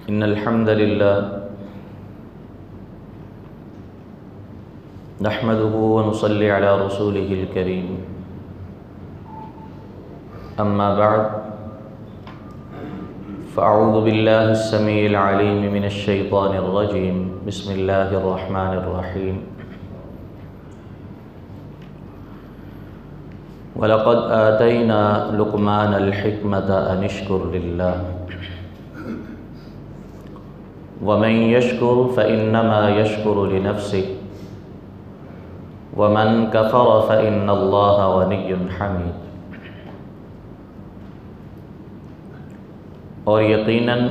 इन्नल हम्दुलिल्लाह नहमदुहु व नुसल्ली अला रसूलिहिल करीम। अम्मा बअद फ़अऊज़ु बिल्लाहिस समीइल अलीम मिनश शैतानिर रजीम। बिस्मिल्लाहिर रहमानिर रहीम। वलक़द आतैना लुक़मानल हिकमत अन इश्कुर लिल्लाह वमन यशकुर फ़इन्नमा यशकुरु लिनफ़्सिहि वमन कफ़र फ़इन्नल्लाह गनिय्युन हमीद। और यकीनन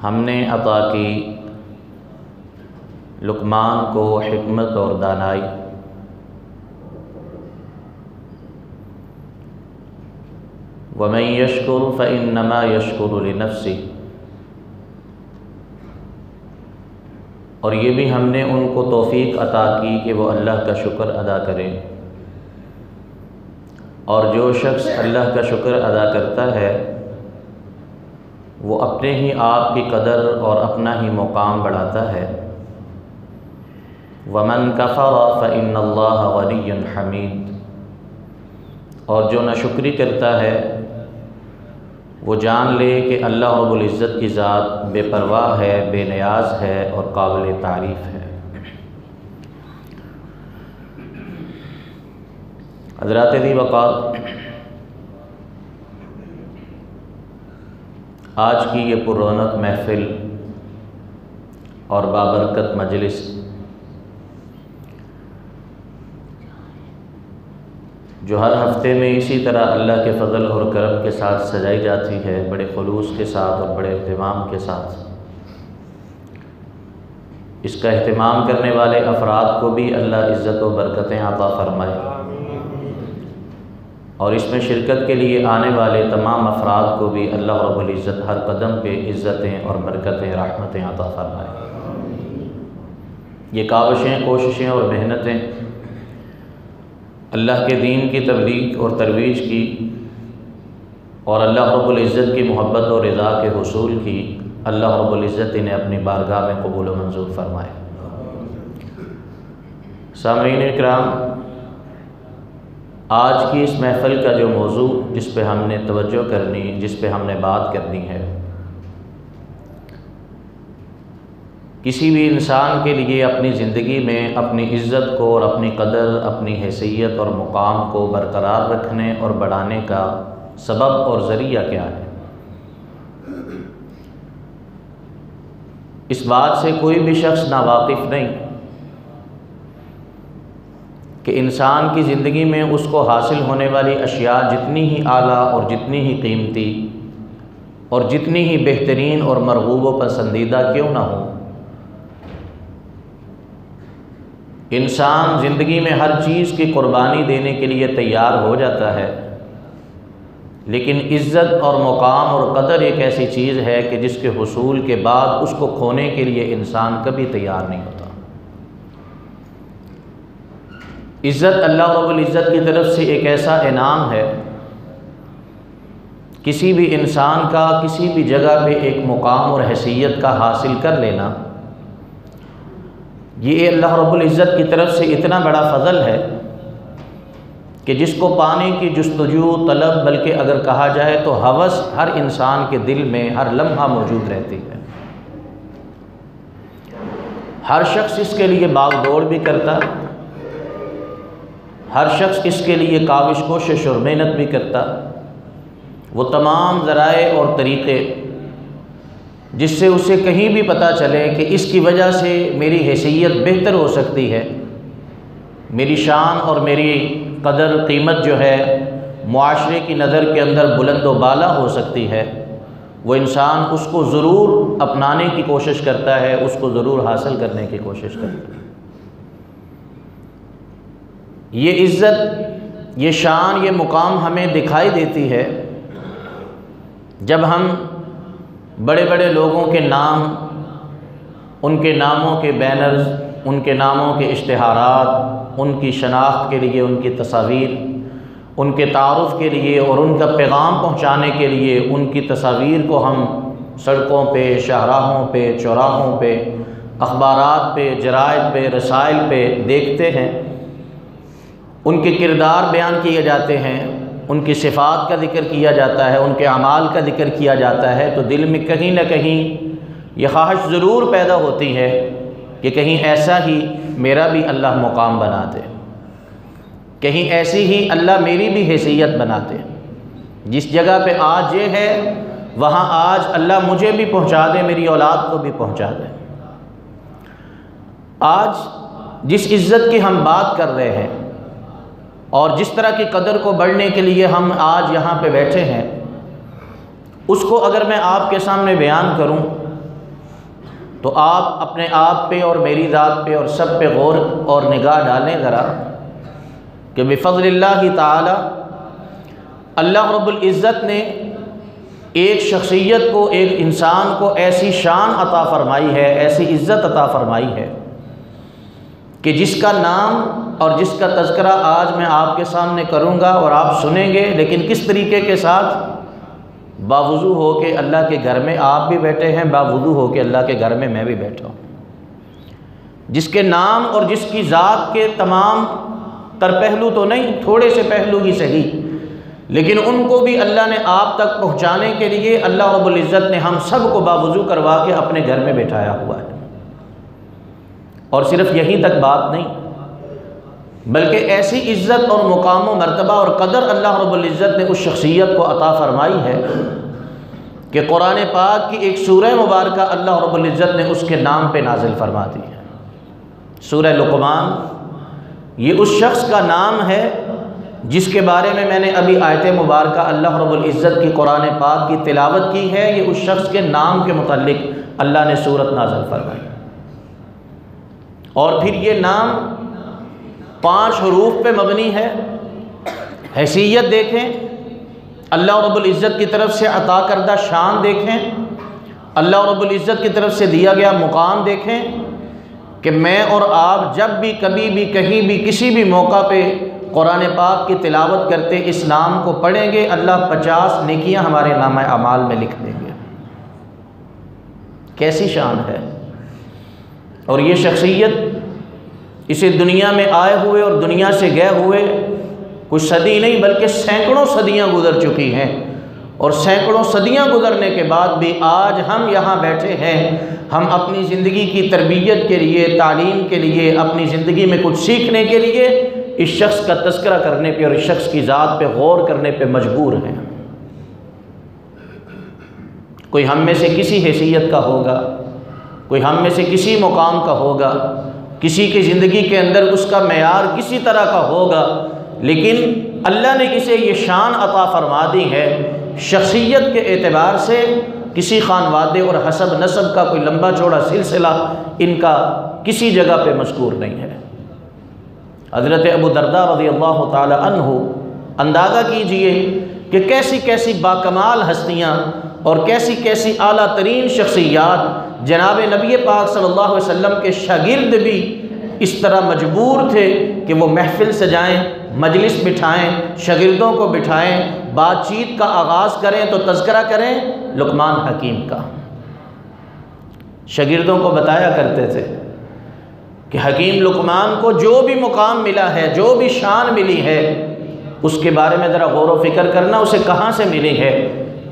हमने अता की लुक़मान को हिकमत और दानाई, वमन यशकुर फ़इन्नमा यशकुरु लिनफ़्सिहि, और ये भी हमने उनको तौफ़ीक़ अता की कि वो अल्लाह का शुक्र अदा करें। और जो शख्स अल्लाह का शुक्र अदा करता है वो अपने ही आप की कदर और अपना ही मुकाम बढ़ाता है। वमन कफ़र फ़इन्नल्लाह गनिय्युन हमीद, और जो नाशुक्री करता है वो जान ले कि अल्लाह रब्बुल इज़्ज़त की ज़ात बेपरवाह है, बेनियाज़ है और काबिल तारीफ़ है। हज़रात दी वक़ार, आज की ये पुररौनक महफ़िल और बाबरकत मजलिस जो हर हफ्ते में इसी तरह अल्लाह के फ़ज़ल और करम के साथ सजाई जाती है, बड़े खुलूस के साथ और बड़े एहतमाम के साथ, इसका एहतमाम करने वाले अफराद को भी अल्लाह इज़्ज़त व बरकतें अता फ़रमाए, और इसमें शिरकत के लिए आने वाले तमाम अफराद को भी अल्लाह रब्बुल इज़्ज़त हर कदम पे इज़्ज़तें और बरकतें, रहमतें अता फ़रमाए। ये काविशें, कोशिशें और मेहनतें अल्लाह के दीन की तबलीग और तरवीज की और अल्लाह रब्बुल इज़्ज़त की मोहब्बत और रिज़ा के हुसूल की, अल्लाह रब्बुल इज़्ज़त इन्हें अपनी बारगाह में कबूल व मंजूर फरमाए। सामीन इकराम, आज की इस महफ़िल का जो मौजू जिस पे हमने तवज्जो करनी, जिस पे हमने बात करनी है, किसी भी इंसान के लिए अपनी ज़िंदगी में अपनी इज़्ज़त को और अपनी कदर, अपनी हैसियत और मुकाम को बरकरार रखने और बढ़ाने का सबब और ज़रिया क्या है। इस बात से कोई भी शख्स नावाकिफ़ नहीं कि इंसान की ज़िंदगी में उसको हासिल होने वाली अशिया जितनी ही आला और जितनी ही कीमती और जितनी ही बेहतरीन और मरगूब व पसंदीदा क्यों ना हो, इंसान ज़िंदगी में हर चीज़ की कुर्बानी देने के लिए तैयार हो जाता है, लेकिन इज़्ज़त और मुकाम और कदर एक ऐसी चीज़ है कि जिसके हुसूल के बाद उसको खोने के लिए इंसान कभी तैयार नहीं होता। इज़्ज़त अल्लाह रब्बुल इज़्ज़त की तरफ से एक ऐसा इनाम है, किसी भी इंसान का किसी भी जगह पे एक मुकाम और हैसियत का हासिल कर लेना, ये अल्लाह रब्बुल इज़्ज़त की तरफ से इतना बड़ा फ़ज़ल है कि जिसको पाने की जुस्तजू तलब, बल्कि अगर कहा जाए तो हवस हर इंसान के दिल में हर लम्हा मौजूद रहती है। हर शख्स इसके लिए भागदौड़ भी करता, हर शख्स इसके लिए काविश, कोशिश और मेहनत भी करता। वो तमाम ज़राए और तरीक़े जिससे उसे कहीं भी पता चले कि इसकी वजह से मेरी हैसियत बेहतर हो सकती है, मेरी शान और मेरी कदर कीमत जो है मुआशरे की नज़र के अंदर बुलंद व बाला हो सकती है, वो इंसान उसको ज़रूर अपनाने की कोशिश करता है, उसको ज़रूर हासिल करने की कोशिश करता है। ये इज़्ज़त, ये शान, ये मुकाम हमें दिखाई देती है जब हम बड़े बड़े लोगों के नाम, उनके नामों के बैनर्स, उनके नामों के इश्तिहारात, उनकी शनाख्त के लिए उनकी तस्वीर उनके तारुफ़ के लिए और उनका पैगाम पहुँचाने के लिए उनकी तस्वीर को हम सड़कों पे, शाहराहों पे, चौराहों पे, अखबारात पे, जराइद पे, रसाइल पे देखते हैं। उनके किरदार बयान किए जाते हैं, उनकी सिफ़ात का ज़िक्र किया जाता है, उनके अमाल का ज़िक्र किया जाता है, तो दिल में कहीं ना कहीं ये ख्वाहिश ज़रूर पैदा होती है कि कहीं ऐसा ही मेरा भी अल्लाह मुकाम बना दे, कहीं ऐसी ही अल्लाह मेरी भी हैसियत बना दे। जिस जगह पे आज ये है वहाँ आज अल्लाह मुझे भी पहुँचा दे, मेरी औलाद को भी पहुँचा दे। आज जिस इज़्ज़त की हम बात कर रहे हैं और जिस तरह की कदर को बढ़ने के लिए हम आज यहाँ पे बैठे हैं, उसको अगर मैं आपके सामने बयान करूँ तो आप अपने आप पे और मेरी ज़ात पे और सब पे गौर और निगाह डालें ज़रा कि बिफ़ज़्लिल्लाहि ताला अल्लाह रब्बुल इज़्ज़त ने एक शख्सियत को, एक इंसान को ऐसी शान अता फ़रमाई है, ऐसी इज़्ज़त अता फ़रमाई है कि जिसका नाम और जिसका तज़किरा आज मैं आपके सामने करूँगा और आप सुनेंगे, लेकिन किस तरीके के साथ, बावुज़ू हो के अल्लाह के घर में आप भी बैठे हैं, बावुज़ू हो के अल्लाह के घर में मैं भी बैठा हूँ, जिसके नाम और जिसकी ज़ात के तमाम तर पहलू तो नहीं, थोड़े से पहलू ही सही, लेकिन उनको भी अल्लाह ने आप तक पहुँचाने के लिए अल्लाह रब्बुल इज़्ज़त ने हम सब को बावुज़ू करवा के अपने घर में बैठाया हुआ है। और सिर्फ़ यहीं तक बात नहीं, बल्कि ऐसी इज़्ज़त और मुकाम व मर्तबा और कदर अल्लाह रब्बुल इज़्ज़त ने उस शख्सियत को अता फ़रमाई है कि कुरान पाक की एक सूरह मुबारक अल्लाह रब्बुल इज़्ज़त ने उसके नाम पे नाजिल फरमा दी है। सूरह लुक़मान, ये उस शख्स का नाम है जिसके बारे में मैंने अभी आयत मुबारक अल्लाह रब्बुल इज़्ज़त की कुरान पाक की तिलावत की है। ये उस शख्स के नाम के मुतल्लिक़ अल्लाह ने सूरत नाजिल फरमाई और फिर ये नाम 5 हरूफ पे मबनी है। हैसियत देखें, अल्लाह रब्बुल इज़्ज़त की तरफ से अता करदा शान देखें, अल्लाह रब्बुल इज़्ज़त की तरफ से दिया गया मुकाम देखें कि मैं और आप जब भी, कभी भी, कहीं भी, किसी भी मौका पे कुरान पाक की तिलावत करते इस नाम को पढ़ेंगे, अल्लाह 50 नेकियां हमारे नामा अमाल में लिख देंगे। कैसी शान है। और ये शख्सियत इसे दुनिया में आए हुए और दुनिया से गए हुए कुछ सदी नहीं बल्कि सैकड़ों सदियां गुजर चुकी हैं, और सैकड़ों सदियां गुजरने के बाद भी आज हम यहाँ बैठे हैं। हम अपनी ज़िंदगी की तरबियत के लिए, तालीम के लिए, अपनी ज़िंदगी में कुछ सीखने के लिए इस शख्स का तज़किरा करने पे और इस शख्स की ज़ात पे गौर करने पे मजबूर हैं। कोई हम में से किसी हैसियत का होगा, कोई हम में से किसी मुकाम का होगा, किसी की ज़िंदगी के अंदर उसका मेयार किसी तरह का होगा, लेकिन अल्लाह ने इसे ये शान अता फ़रमा दी है शख्सियत के एतबार से। किसी खानवादे और हसब नसब का कोई लंबा चौड़ा सिलसिला इनका किसी जगह पे मज़कूर नहीं है। हज़रत अबू दरदा रज़ियल्लाहु ताला अन्हु, अंदाज़ा कीजिए कि कैसी कैसी बाकमाल हस्तियाँ और कैसी कैसी आला तरीन शख्सियात जनाब नबी पाक सल्लल्लाहु अलैहि वसल्लम के शागिर्द भी इस तरह मजबूर थे कि वो महफिल सजाएं, मजलिस बिठाएं, शागिर्दों को बिठाएं, बातचीत का आगाज़ करें तो तज़किरा करें लुक़मान हकीम का। शागिर्दों को बताया करते थे कि हकीम लुक़मान को जो भी मुकाम मिला है, जो भी शान मिली है, उसके बारे में ज़रा गौर व फिक्र करना, उसे कहाँ से मिली है।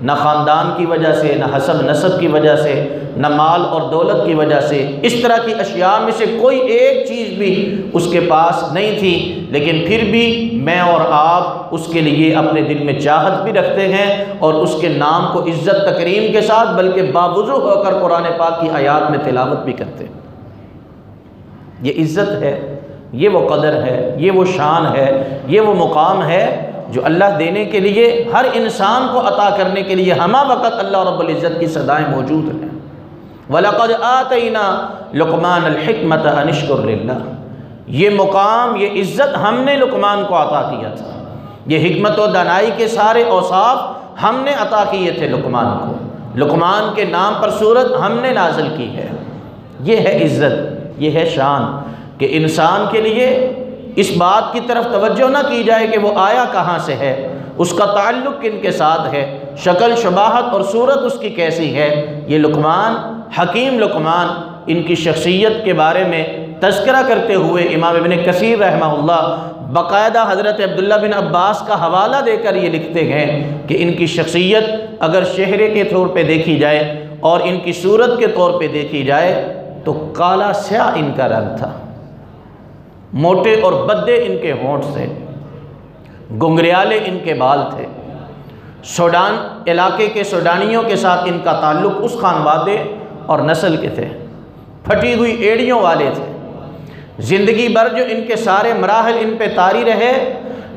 न ख़ानदान की वजह से, न हसब नसब की वजह से, न माल और दौलत की वजह से, इस तरह की अशिया में से कोई एक चीज़ भी उसके पास नहीं थी, लेकिन फिर भी मैं और आप उसके लिए अपने दिल में चाहत भी रखते हैं और उसके नाम को इज़्ज़त तकरीम के साथ बल्कि बावजू होकर कुरान पाक की आयात में तिलावत भी करते हैं। ये इज़्ज़त है, ये वो कदर है, ये वो शान है, ये वो मुकाम है जो अल्लाह देने के लिए, हर इंसान को अता करने के लिए हमा वक़्त अल्लाह रब्बुल इज़्ज़त की सदाएँ मौजूद हैं। वलक़द आतैना लुक़मान अल-हिकमत अन इश्कुर लिल्लाह, ये मुकाम, ये इज़्ज़त हमने लुक़मान को अता किया था। ये हिकमत और दानाई के सारे औसाफ हमने अता किए थे लुक़मान को। लुक़मान के नाम पर सूरत हमने नाजिल की है। ये है इज़्ज़त, ये है शान कि इंसान के लिए इस बात की तरफ तवज्जो ना की जाए कि वो आया कहाँ से है, उसका ताल्लुक़ किन के साथ है, शक्ल शबाहत और सूरत उसकी कैसी है। ये लुक़मान, हकीम लुक़मान, इनकी शख्सियत के बारे में तज़किरा करते हुए इमाम इब्न कसीर रहमहुल्लाह बाकायदा हज़रत अब्दुल्ला बिन अब्बास का हवाला देकर ये लिखते हैं कि इनकी शख्सियत अगर चेहरे के तौर पे देखी जाए और इनकी सूरत के तौर पे देखी जाए तो काला स्याह इनका रंग था, मोटे और बद्दे इनके होंठ थे, गुंगरियाले इनके बाल थे। सूडान इलाके के सूडानियों के साथ इनका ताल्लुक़ उस खानवादे और नस्ल के थे, फटी हुई एड़ियों वाले थे। ज़िंदगी भर जो इनके सारे मराहल इन पे तारी रहे,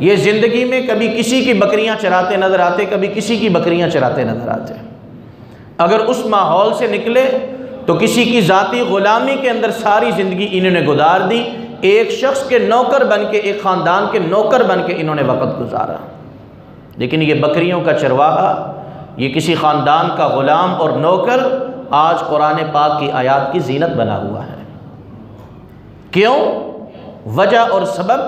ये ज़िंदगी में कभी किसी की बकरियां चराते नज़र आते, कभी किसी की बकरियां चराते नज़र आते। अगर उस माहौल से निकले तो किसी की ज़ाती ग़ुलामी के अंदर सारी ज़िंदगी इन्होंने गुजार दी, एक शख्स के नौकर बन के, एक ख़ानदान के नौकर बन के इन्होंने वक़्त गुजारा। लेकिन ये बकरियों का चरवाहा, ये किसी ख़ानदान का ग़ुलाम और नौकर आज कुरान पाक की आयत की ज़ीनत बना हुआ है। क्यों? वजह और सबब,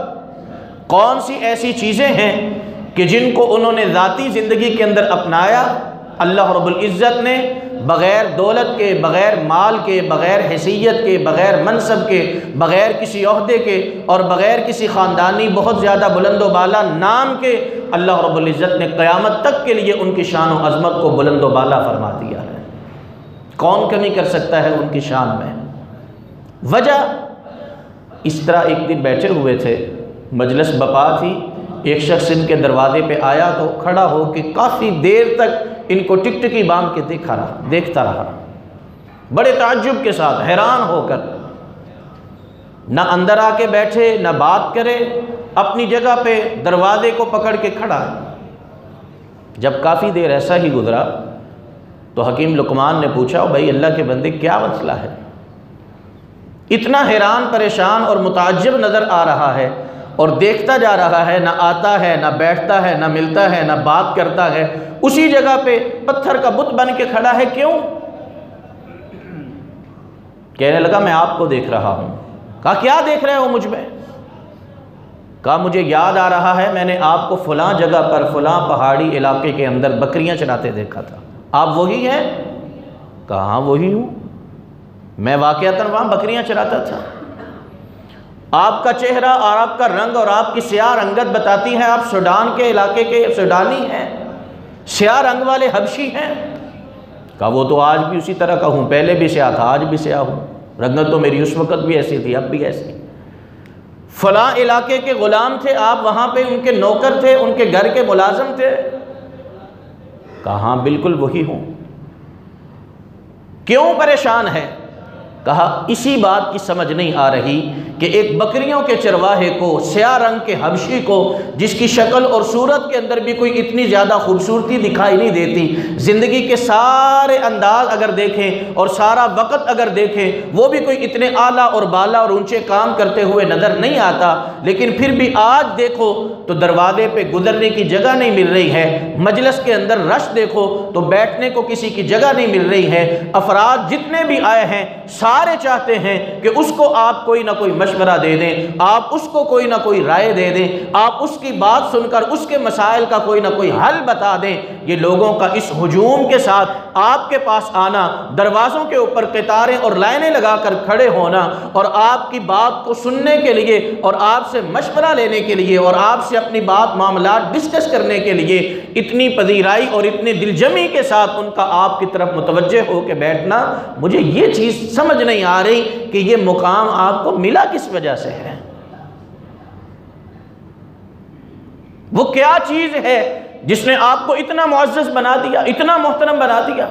कौन सी ऐसी चीज़ें हैं कि जिनको उन्होंने ज़ाती ज़िंदगी के अंदर अपनाया। अल्लाह रब्बुल इज़्ज़त ने बग़ैर दौलत के, बग़ैर माल के, बग़ैर हैसियत के, बग़ैर मनसब के, बग़ैर किसी ओहदे के और बग़ैर किसी ख़ानदानी बहुत ज़्यादा बुलंदो बाला नाम के, अल्लाह रब्बुल इज़्ज़त ने क़यामत तक के लिए उनकी शान और अज़मत को बुलंदो बाला फरमा दिया है। कौन कमी कर सकता है उनकी शान में? वजह, इस तरह एक दिन बैठे हुए थे, मजलिस बपा थी, एक शख्स इनके दरवाजे पे आया तो खड़ा हो के काफ़ी देर तक इनको टिकटिकी बांध के देखता रहा, बड़े ताज्जुब के साथ, हैरान होकर। न अंदर आके बैठे, न बात करे, अपनी जगह पे दरवाजे को पकड़ के खड़ा। जब काफ़ी देर ऐसा ही गुजरा तो हकीम लुक़मान ने पूछा, भाई अल्लाह के बंदे क्या मसला है? इतना हैरान, परेशान और मुताज्जिब नज़र आ रहा है और देखता जा रहा है, ना आता है, ना बैठता है, ना मिलता है, ना बात करता है, उसी जगह पे पत्थर का बुत बन के खड़ा है। क्यों? कहने लगा, मैं आपको देख रहा हूँ। कहा, क्या देख रहे हो मुझ में? कहा, मुझे याद आ रहा है, मैंने आपको फ़लाँ जगह पर, फ़लाँ पहाड़ी इलाके के अंदर बकरियाँ चराते देखा था। आप वही हैं? कहा, हाँ वही हूँ, मैं वाक़यातन वहाँ बकरियाँ चराता था। आपका चेहरा और आपका रंग और आपकी स्याह रंगत बताती है आप सूडान के इलाके के सूडानी हैं, स्याह रंग वाले हबशी हैं। कहा, वो तो आज भी उसी तरह का हूँ, पहले भी स्याह था, आज भी स्याह हूँ, रंगत तो मेरी उस वक़्त भी ऐसी थी, अब भी ऐसी। फ़लाँ इलाके के ग़ुलाम थे आप, वहाँ पे उनके नौकर थे, उनके घर के मुलाज़िम थे। कहा, हाँ बिल्कुल वही हूँ। क्यों परेशान है? कहा, इसी बात की समझ नहीं आ रही कि एक बकरियों के चरवाहे को, स्याह रंग के हबशी को, जिसकी शक्ल और सूरत के अंदर भी कोई इतनी ज़्यादा खूबसूरती दिखाई नहीं देती, ज़िंदगी के सारे अंदाज अगर देखें और सारा वक़्त अगर देखें, वो भी कोई इतने आला और बाला और ऊंचे काम करते हुए नज़र नहीं आता, लेकिन फिर भी आज देखो तो दरवाजे पे गुजरने की जगह नहीं मिल रही है, मजलिस के अंदर रश देखो तो बैठने को किसी की जगह नहीं मिल रही है। अफराद जितने भी आए हैं सारे चाहते हैं कि उसको आप कोई ना कोई मशवरा दे दें, आप उसको कोई ना कोई राय दे दें, आप उसकी बात सुनकर उसके मसाइल का कोई ना कोई हल बता दें। ये लोगों का इस हुजूम के साथ आपके पास आना, दरवाज़ों के ऊपर कतारें और लाइनें लगाकर खड़े होना और आपकी बात को सुनने के लिए और आपसे मशवरा लेने के लिए और आपसे अपनी बात मामला डिस्कस करने के लिए इतनी पजीराई और इतनी दिलजमी के साथ उनका आपकी तरफ मुतवज्जे होकर बैठना, मुझे ये चीज़ समझ नहीं आ रही कि ये मुकाम आपको मिला किस वजह से है। वो क्या चीज़ है जिसने आपको इतना मुअज़्ज़ज़ बना दिया, इतना मोहतरम बना दिया,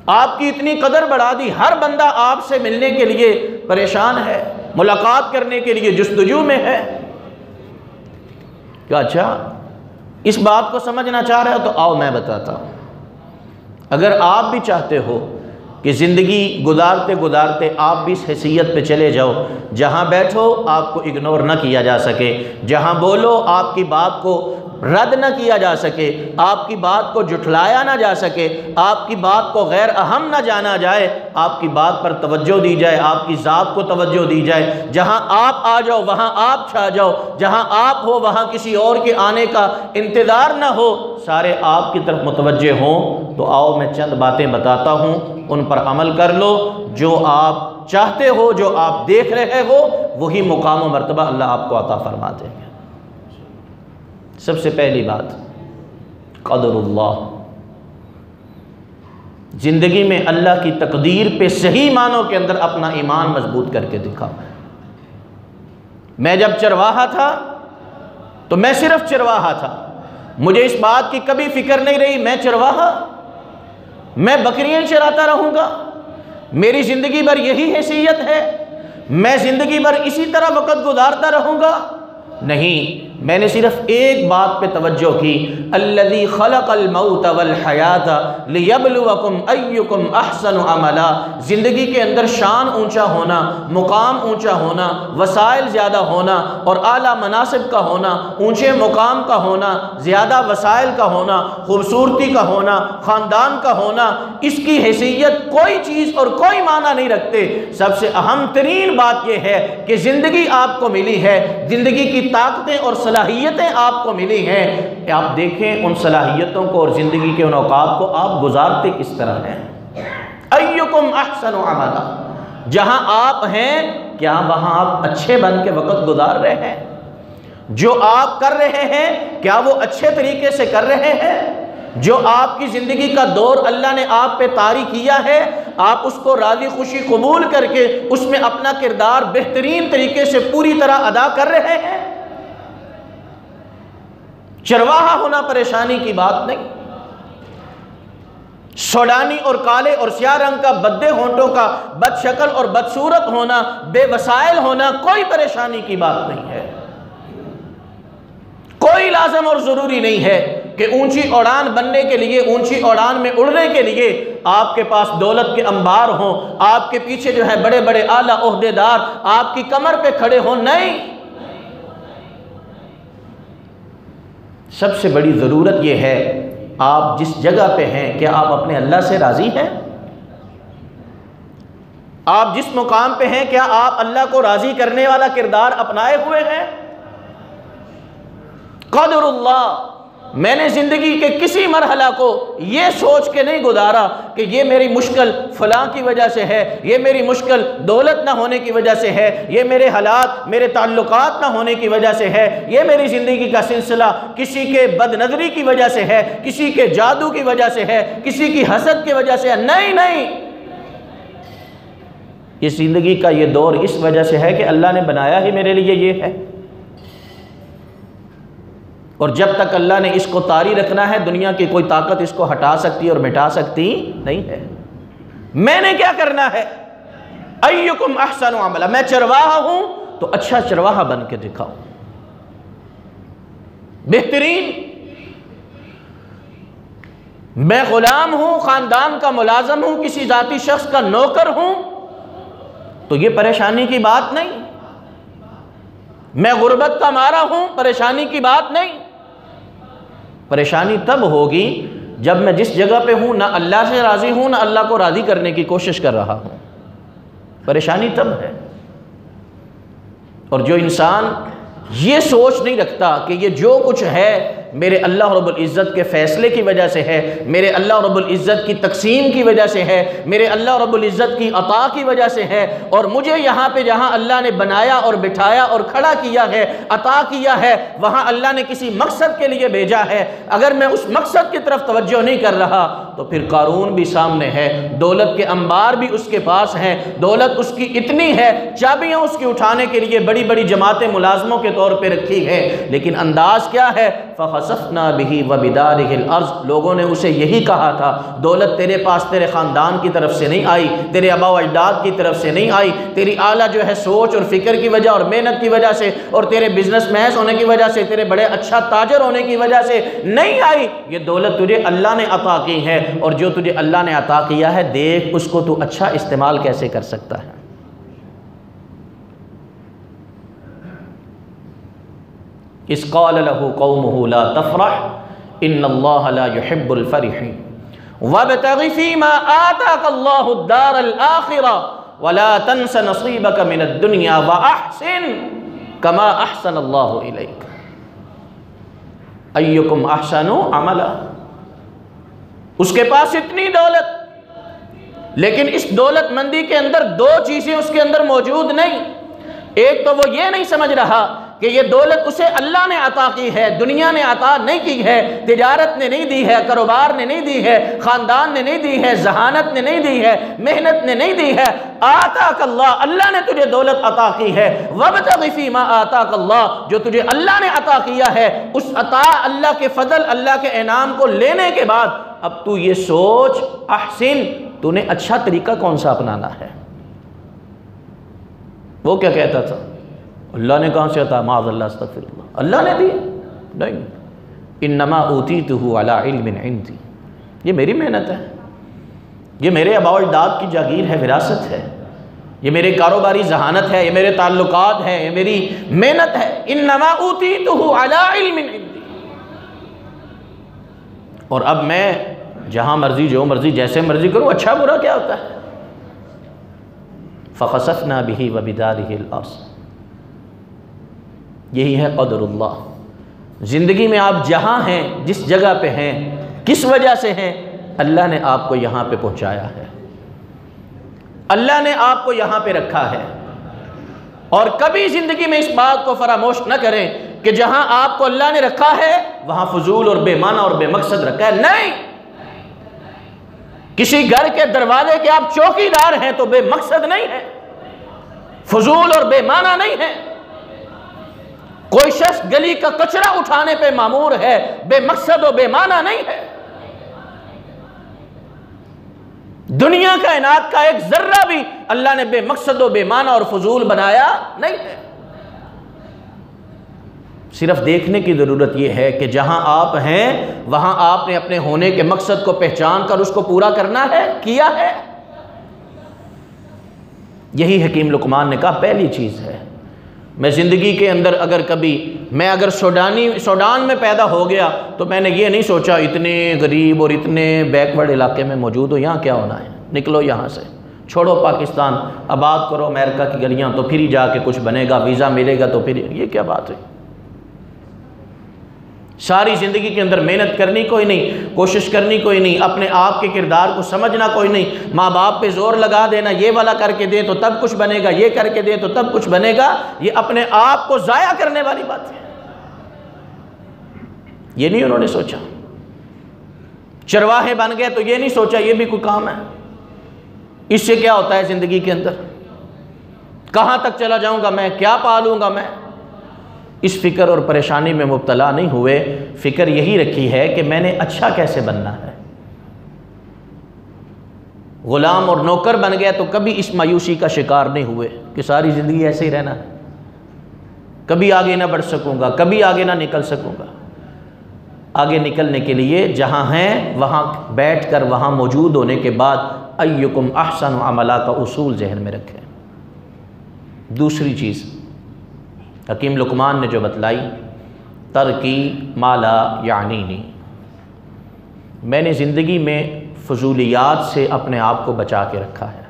आपकी इतनी कदर बढ़ा दी। हर बंदा आपसे मिलने के लिए परेशान है, मुलाकात करने के लिए जुस्तजू में है। क्या अच्छा इस बात को समझना चाह रहे हो तो आओ मैं बताता हूँ। अगर आप भी चाहते हो कि ज़िंदगी गुजारते गुजारते आप भी इस हैसियत पे चले जाओ जहाँ बैठो आपको इग्नोर ना किया जा सके, जहाँ बोलो आपकी बात को रद्द ना किया जा सके, आपकी बात को जुठलाया ना जा सके, आपकी बात को गैर अहम ना जाना जाए, आपकी बात पर तवज्जो दी जाए, आपकी ज़ात को तवज्जो दी जाए। जहाँ आप आ जाओ वहाँ आप छा जाओ, जहाँ आप हो वहाँ किसी और के आने का इंतज़ार ना हो, सारे आपकी तरफ मुतवज्जे हों। तो आओ मैं चंद बातें बताता हूँ, उन पर अमल कर लो। जो आप चाहते हो, जो आप देख रहे हो, वही मुकाम व मर्तबा अल्लाह आपको अता फरमा देंगे। सबसे पहली बात, क़दरुल्लाह। ज़िंदगी में अल्लाह की तकदीर पे सही मानों के अंदर अपना ईमान मजबूत करके दिखाओ। मैं जब चरवाहा था तो मैं सिर्फ चरवाहा था, मुझे इस बात की कभी फिक्र नहीं रही मैं चरवाहा, मैं बकरियां चराता रहूँगा, मेरी ज़िंदगी भर यही हैसियत है, मैं ज़िंदगी भर इसी तरह वक़्त गुजारता रहूँगा। नहीं, मैंने सिर्फ एक बात पे तवज्जो की, अल्लज़ी खलक़ल मौत वल हयात लियब्लुवकुम अय्युकुम अहसनु अमला। ज़िंदगी के अंदर शान ऊंचा होना, मुकाम ऊंचा होना, वसाइल ज़्यादा होना और आला मनासिब का होना, ऊंचे मुकाम का होना, ज़्यादा वसाइल का होना, खूबसूरती का होना, ख़ानदान का होना, इसकी हैसियत कोई चीज़ और कोई माना नहीं रखते। सबसे अहम तरीन बात यह है कि ज़िंदगी आपको मिली है, ज़िंदगी की ताकतें और सलाहियतें आपको मिली हैं। आप देखें उन सलाहियतों को और ज़िंदगी के उन औकात को आप गुजारते किस तरह हैं। अय्युकुम अहसनु अमला, जहाँ आप हैं क्या वहाँ आप अच्छे बन के वक़्त गुजार रहे हैं? जो आप कर रहे हैं क्या वो अच्छे तरीके से कर रहे हैं? जो आपकी ज़िंदगी का दौर अल्लाह ने आप पे तारी किया है, आप उसको राज़ी खुशी कबूल करके उसमें अपना किरदार बेहतरीन तरीके से पूरी तरह अदा कर रहे हैं? चरवाहा होना परेशानी की बात नहीं, सोडानी और काले और स्याह रंग का, बद्दे होंठों का, बदशक्ल और बदसूरत होना, बेवसाइल होना कोई परेशानी की बात नहीं है। कोई लाज़िम और ज़रूरी नहीं है कि ऊंची उड़ान बनने के लिए, ऊंची उड़ान में उड़ने के लिए आपके पास दौलत के अंबार हों, आपके पीछे जो है बड़े बड़े आला ओहदेदार आपकी कमर पे खड़े हों। नहीं, सबसे बड़ी ज़रूरत यह है आप जिस जगह पे हैं क्या आप अपने अल्लाह से राज़ी हैं? आप जिस मुकाम पे हैं क्या आप अल्लाह को राज़ी करने वाला किरदार अपनाए हुए हैं? क़दरुल्लाह, मैंने ज़िंदगी के किसी मरहला को ये सोच के नहीं गुजारा कि ये मेरी मुश्किल फ़लाँ की वजह से है, ये मेरी मुश्किल दौलत ना होने की वजह से है, ये मेरे हालात, मेरे ताल्लुकात ना होने की वजह से है, ये मेरी ज़िंदगी का सिलसिला किसी के बदनज़री की वजह से है, किसी के जादू की वजह से है, किसी की हसद की वजह से है। नहीं नहीं, इस ज़िंदगी का ये दौर इस वजह से है कि अल्लाह ने बनाया ही मेरे लिए ये है, और जब तक अल्लाह ने इसको तारी रखना है दुनिया की कोई ताकत इसको हटा सकती और मिटा सकती नहीं है। मैंने क्या करना है? अय्युकुम अहसनु अमला, मैं चरवाहा हूं तो अच्छा चरवाहा बन के दिखाओ, बेहतरीन। मैं गुलाम हूं, खानदान का मुलाजम हूं, किसी जाती शख्स का नौकर हूं तो ये परेशानी की बात नहीं। मैं गुर्बत का मारा हूं, परेशानी की बात नहीं। परेशानी तब होगी जब मैं जिस जगह पे हूं ना अल्लाह से राज़ी हूं, ना अल्लाह को राज़ी करने की कोशिश कर रहा हूं। परेशानी तब है। और जो इंसान ये सोच नहीं रखता कि ये जो कुछ है मेरे अल्लाह रब्बुल इज़्ज़त के फ़ैसले की वजह से है, मेरे अल्लाह रब्बुल इज़्ज़त की तकसीम की वजह से है, मेरे अल्लाह रब्बुल इज़्ज़त की अता की वजह से है, और मुझे यहाँ पे जहाँ अल्लाह ने बनाया और बिठाया और खड़ा किया है, अता किया है, वहाँ अल्लाह ने किसी मकसद के लिए भेजा है। अगर मैं उस मकसद की तरफ तवज्जो नहीं कर रहा तो फिर कारून भी सामने है, दौलत के अंबार भी उसके पास हैं, दौलत उसकी इतनी है, चाबियाँ उसकी उठाने के लिए बड़ी बड़ी जमातें मुलाजमों के तौर पर रखी है, लेकिन अंदाज क्या है? फ़ख़सफ़ना बिही व बिदारिहिल अर्ज़। लोगों ने उसे यही कहा था, दौलत तेरे पास तेरे ख़ानदान की तरफ से नहीं आई, तेरे आबा व अजदाद की तरफ से नहीं आई, तेरी आला जो है सोच और फ़िक्र की वजह और मेहनत की वजह से और तेरे बिजनेस महज होने की वजह से, तेरे बड़े अच्छा ताजर होने की वजह से नहीं आई। ये दौलत तुझे अल्लाह ने अता की है, और जो तुझे अल्लाह ने अता किया है देख उसको तू अच्छा इस्तेमाल कैसे कर सकता है। इस क़ाल लहू क़ौमुहु ला तफ़रह इन्नल्लाह ला युहिब्बुल फ़रिहीन वब्तग़ि फ़ीमा आताकल्लाहु द्दारल आख़िरह वला तंस नसीबक मिनद दुनिया व अहसिन कमा अहसनल्लाहु इलैक अय्युकुम अहसनु अमला। उसके पास इतनी दौलत, लेकिन इस दौलतमंदी के अंदर दो चीज़ें उसके अंदर मौजूद नहीं। एक तो वो ये नहीं समझ रहा कि ये दौलत उसे अल्लाह ने अता की है, दुनिया ने अता नहीं की है, तिजारत ने नहीं दी है, कारोबार ने नहीं दी है, ख़ानदान ने नहीं दी है, जहानत ने नहीं दी है, मेहनत ने नहीं दी है। आताकल्लाह, अल्लाह ने तुझे दौलत अता की है। वब्तग़ि फ़ीमा आताकल्लाह, जो तुझे अल्लाह ने अता किया है, उस अता अल्लाह के फ़ज़ल, अल्लाह के इनाम को लेने के बाद अब तू ये सोच, अहसिन, तूने अच्छा तरीका कौन सा अपनाना है। वो क्या कहता था, अल्लाह ने कहाँ से अता, माज़अल्लाह अस्तग़फ़िरुल्लाह, अल्लाह ने दी नहीं, इन्नमा ऊतीतुहु अला इल्मिन इंदी, ये मेरी मेहनत है, ये मेरे आबा व अजदाद की जागीर है, विरासत है, ये मेरे कारोबारी जहानत है, ये मेरे ताल्लुकात हैं, ये मेरी मेहनत है। इन्नमा ऊतीतुहु अला इल्मिन इंदी। और अब मैं जहाँ मर्जी, जो मर्जी, जैसे मर्जी करूँ, अच्छा बुरा क्या होता है। फ़ख़सफ़ना बिही व बिदारिहिल अर्ज़, यही है क़दरुल्लाह। ज़िंदगी में आप जहाँ हैं, जिस जगह पे हैं, किस वजह से हैं, अल्लाह ने आपको यहाँ पे पहुँचाया है, अल्लाह ने आपको यहाँ पे रखा है। और कभी ज़िंदगी में इस बात को फरामोश न करें कि जहाँ आपको अल्लाह ने रखा है वहाँ फजूल और बेमाना और बेमकसद रखा है। नहीं, किसी घर के दरवाजे के आप चौकीदार हैं तो बेमकसद नहीं है, फजूल और बेमाना नहीं है। कोई शख्स गली का कचरा उठाने पे मामूर है, बेमकसद और बेमाना नहीं है। दुनिया कायनात का एक जर्रा भी अल्लाह ने बेमकसद और बेमाना और फजूल बनाया नहीं है। सिर्फ देखने की ज़रूरत यह है कि जहां आप हैं वहां आपने अपने होने के मकसद को पहचान कर उसको पूरा करना है, किया है। यही हकीम लुकमान ने कहा पहली चीज़ है। मैं ज़िंदगी के अंदर अगर सूडान में पैदा हो गया तो मैंने ये नहीं सोचा इतने गरीब और इतने बैकवर्ड इलाके में मौजूद हो, यहाँ क्या होना है, निकलो यहाँ से, छोड़ो पाकिस्तान, आबाद करो अमेरिका की गलियाँ, तो फिर ही जाके कुछ बनेगा, वीज़ा मिलेगा तो फिर, ये क्या बात है। सारी ज़िंदगी के अंदर मेहनत करनी कोई नहीं, कोशिश करनी कोई नहीं, अपने आप के किरदार को समझना कोई नहीं, माँ बाप पे ज़ोर लगा देना, ये वाला करके दे तो तब कुछ बनेगा, ये करके दे तो तब कुछ बनेगा, ये अपने आप को ज़ाया करने वाली बात है। ये नहीं उन्होंने सोचा। चरवाहे बन गए तो ये नहीं सोचा ये भी कोई काम है, इससे क्या होता है ज़िंदगी के अंदर, कहाँ तक चला जाऊँगा मैं, क्या पालूँगा मैं। इस फ़िक्र और परेशानी में मुब्तला नहीं हुए, फ़िक्र यही रखी है कि मैंने अच्छा कैसे बनना है। ग़ुलाम और नौकर बन गया तो कभी इस मायूसी का शिकार नहीं हुए कि सारी ज़िंदगी ऐसे ही रहना है, कभी आगे ना बढ़ सकूँगा, कभी आगे ना निकल सकूँगा। आगे निकलने के लिए जहाँ हैं वहाँ बैठ कर, वहाँ मौजूद होने के बाद अय्युकुम अहसन अमला का उसूल जहन में रखें। दूसरी चीज़ हकीम लुकमान ने जो बतलाई, तरकी माला यानीनी, मैंने ज़िंदगी में फजूलियात से अपने आप को बचा के रखा है।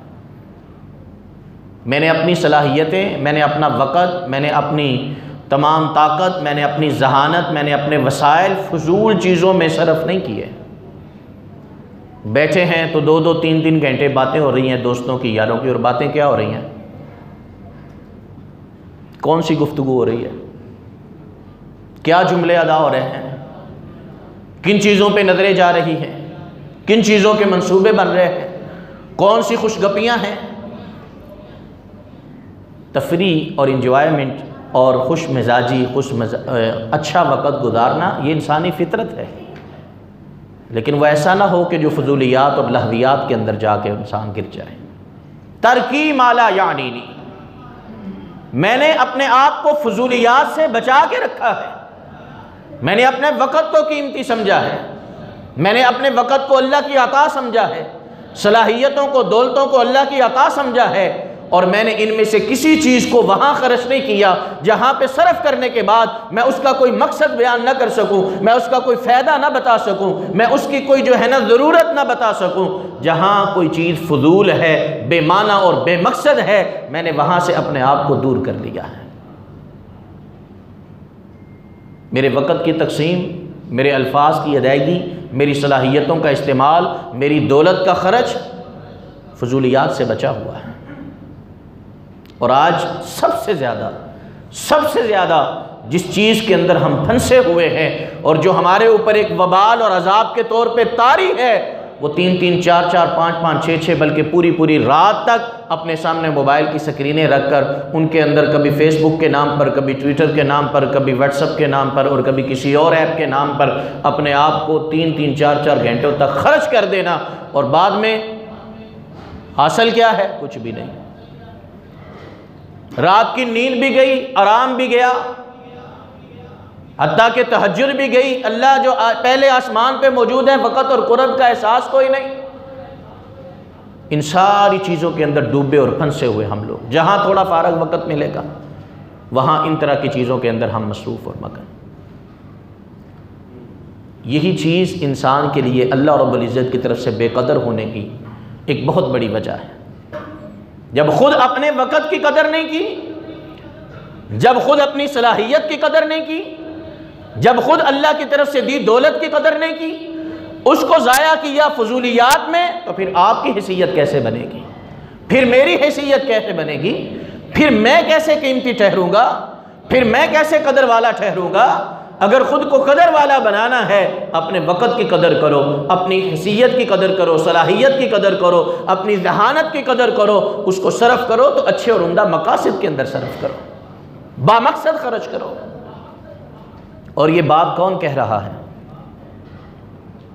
मैंने अपनी सलाहियतें, मैंने अपना वक़्त, मैंने अपनी तमाम ताकत, मैंने अपनी जहानत, मैंने अपने वसाइल फजूल चीज़ों में सरफ नहीं किए। बैठे हैं तो 2-2, 3-3 घंटे बातें हो रही हैं दोस्तों की, यारों की, और बातें क्या हो रही हैं, कौन सी गुफ्तगू हो रही है, क्या जुमले अदा हो रहे हैं, किन चीज़ों पे नज़रें जा रही हैं, किन चीज़ों के मंसूबे बन रहे हैं, कौन सी खुशगपियाँ हैं। तफरी और इंजॉयमेंट और खुश मिजाजी, अच्छा वक़्त गुजारना ये इंसानी फितरत है, लेकिन वह ऐसा ना हो कि जो फजूलियात और लहवियात के अंदर जाके इंसान गिर जाए। तरकी माला यानीनी, मैंने अपने आप को फजूलियात से बचा के रखा है। मैंने अपने वक़्त को कीमती समझा है, मैंने अपने वक़्त को अल्लाह की अता समझा है, सलाहियतों को, दौलतों को अल्लाह की अता समझा है, और मैंने इनमें से किसी चीज़ को वहाँ खर्च नहीं किया जहाँ पे सर्फ करने के बाद मैं उसका कोई मकसद बयान ना कर सकूँ, मैं उसका कोई फ़ायदा ना बता सकूँ, मैं उसकी कोई जो है ना ज़रूरत ना बता सकूँ। जहाँ कोई चीज़ फजूल है, बेमाना और बेमकसद है, मैंने वहाँ से अपने आप को दूर कर लिया है। मेरे वक़्त की तकसीम, मेरे अल्फाज की अदायगी, मेरी सलाहियतों का इस्तेमाल, मेरी दौलत का खर्च फजूलियात से बचा हुआ है। और आज सबसे ज़्यादा जिस चीज़ के अंदर हम फंसे हुए हैं और जो हमारे ऊपर एक वबाल और अजाब के तौर पे तारी है, वो 3-3, 4-4, 5-5, 6-6 बल्कि पूरी रात तक अपने सामने मोबाइल की स्क्रीनें रखकर उनके अंदर कभी फेसबुक के नाम पर, कभी ट्विटर के नाम पर, कभी व्हाट्सएप के नाम पर और कभी किसी और ऐप के नाम पर अपने आप को 3-3, 4-4 घंटों तक खर्च कर देना, और बाद में हासिल क्या है? कुछ भी नहीं। रात की नींद भी गई, आराम भी गया, हत्ता कि तहज्जुद भी गई। अल्लाह जो पहले आसमान पे मौजूद है, वक़्त और कुर्ब का एहसास कोई नहीं। इन सारी चीज़ों के अंदर डूबे और फंसे हुए हम लोग। जहाँ थोड़ा फारग वक़्त मिलेगा वहाँ इन तरह की चीज़ों के अंदर हम मसरूफ़ और मगन। यही चीज़ इंसान के लिए अल्लाह रब्बुल इज़्ज़त की तरफ से बेकदर होने की एक बहुत बड़ी वजह है। जब खुद अपने वक़्त की कदर नहीं की, जब खुद अपनी सलाहियत की कदर नहीं की, जब खुद अल्लाह की तरफ से दी दौलत की कदर नहीं की, उसको ज़ाया किया फजूलियात में, तो फिर आपकी हैसियत कैसे बनेगी? फिर मेरी हैसियत कैसे बनेगी? फिर मैं कैसे कीमती ठहरूंगा? फिर मैं कैसे कदर वाला ठहरूंगा? अगर ख़ुद को कदर वाला बनाना है, अपने वक़्त की कदर करो, अपनी हैसियत की कदर करो, सलाहियत की कदर करो, अपनी जहानत की कदर करो, उसको सर्फ करो तो अच्छे और उम्दा मकासद के अंदर सर्फ करो, बामकसद खर्च करो। और ये बात कौन कह रहा है?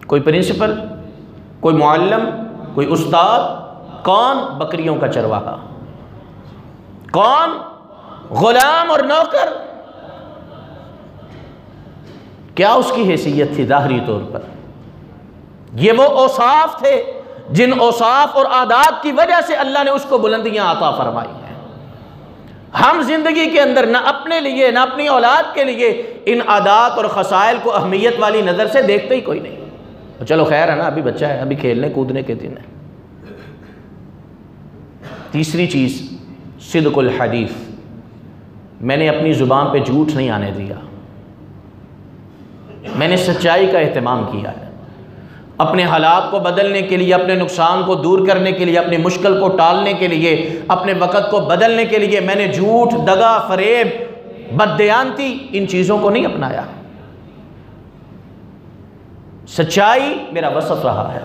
कोई प्रिंसिपल, कोई मुअल्लिम, कोई उस्ताद? कौन? बकरियों का चरवाहा। कौन? गुलाम और नौकर। क्या उसकी हैसियत थी ज़ाहरी तौर पर? ये वो औसाफ थे जिन औसाफ और आदात की वजह से अल्लाह ने उसको बुलंदियां अता फरमाई हैं। हम जिंदगी के अंदर न अपने लिए न अपनी औलाद के लिए इन आदात और खसाइल को अहमियत वाली नज़र से देखते ही कोई नहीं। चलो खैर है ना, अभी बच्चा है, अभी खेलने कूदने के दिन है। तीसरी चीज़ सिद्कुल हदीस। मैंने अपनी ज़ुबान पे झूठ नहीं आने दिया, मैंने सच्चाई का एहतमाम किया है। अपने हालात को बदलने के लिए, अपने नुकसान को दूर करने के लिए, अपनी मुश्किल को टालने के लिए, अपने वक़्त को बदलने के लिए मैंने झूठ, दगा, फरेब, बददयांती इन चीज़ों को नहीं अपनाया। सच्चाई मेरा वसफ़ रहा है,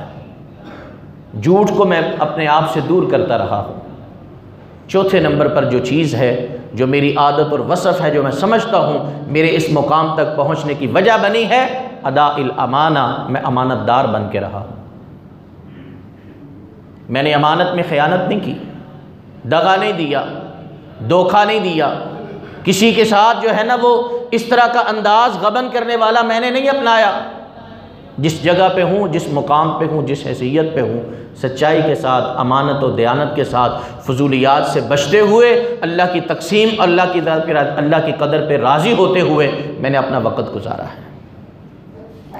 झूठ को मैं अपने आप से दूर करता रहा हूँ। चौथे नंबर पर जो चीज़ है, जो मेरी आदत और वसफ़ है, जो मैं समझता हूँ मेरे इस मुकाम तक पहुँचने की वजह बनी है, अदाइल अमाना। मैं अमानतदार बन के रहा हूँ। मैंने अमानत में ख़यानत नहीं की, दगा नहीं दिया, धोखा नहीं दिया, किसी के साथ जो है ना वो इस तरह का अंदाज़ गबन करने वाला मैंने नहीं अपनाया। जिस जगह पे हूँ, जिस मुकाम पे हूँ, जिस हैसियत पे हूँ, सच्चाई के साथ, अमानत और दयानत के साथ, फजूलियात से बचते हुए, अल्लाह की तकसीम, अल्लाह की कदर पे राज़ी होते हुए मैंने अपना वक़्त गुजारा है।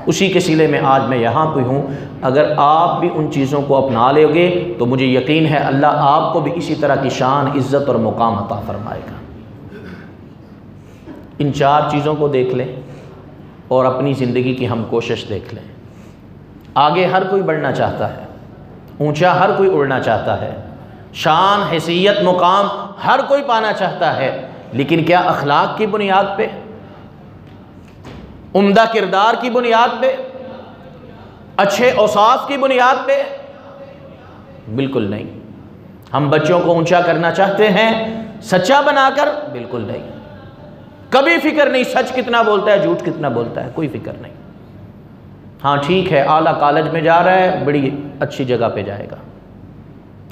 उसी के सिले में आज मैं यहाँ पे हूँ। अगर आप भी उन चीज़ों को अपना लोगे तो मुझे यकीन है अल्लाह आपको भी इसी तरह की शान, इज़्ज़त और मुकाम अता फरमाएगा। इन चार चीज़ों को देख लें और अपनी ज़िंदगी की हम कोशिश देख लें। आगे हर कोई बढ़ना चाहता है, ऊंचा हर कोई उड़ना चाहता है, शान, हैसियत, मुकाम हर कोई पाना चाहता है, लेकिन क्या अखलाक की बुनियाद पे, उम्दा किरदार की बुनियाद पे, अच्छे औसाफ की बुनियाद पे? बिल्कुल नहीं। हम बच्चों को ऊंचा करना चाहते हैं सच्चा बनाकर? बिल्कुल नहीं। कभी फिक्र नहीं सच कितना बोलता है, झूठ कितना बोलता है, कोई फिक्र नहीं। हाँ ठीक है, आला कॉलेज में जा रहा है, बड़ी अच्छी जगह पे जाएगा।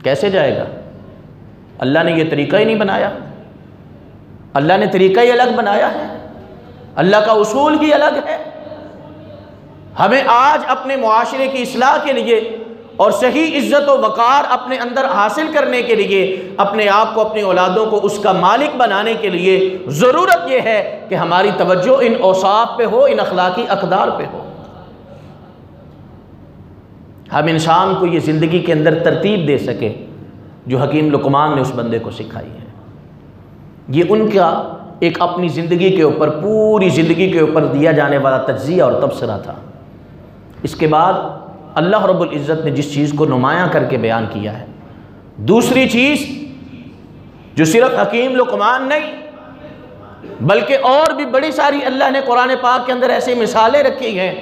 कैसे जाएगा? अल्लाह ने यह तरीका ही नहीं बनाया। अल्लाह ने तरीका ही अलग बनाया है, अल्लाह का उसूल ही अलग है। हमें आज अपने मुआशरे की इस्लाह के लिए और सही इज्जत व वक़ार अपने अंदर हासिल करने के लिए, अपने आप को, अपनी औलादों को उसका मालिक बनाने के लिए ज़रूरत यह है कि हमारी तवज्जो इन औसाफ पे हो, इन अखलाकी अक़दार पे हो। हम इंसान को ये ज़िंदगी के अंदर तरतीब दे सके जो हकीम लुक़मान ने उस बंदे को सिखाई है। ये उनका एक अपनी ज़िंदगी के ऊपर, पूरी ज़िंदगी के ऊपर दिया जाने वाला तज्ज़िया और तबसरा था। इसके बाद अल्लाह रब्बुल इज़्ज़त ने जिस चीज़ को नुमायाँ करके बयान किया है, दूसरी चीज़ जो सिर्फ हकीम लुक़मान नहीं बल्कि और भी बड़ी सारी अल्लाह ने कुरान पाक के अंदर ऐसी मिसालें रखी हैं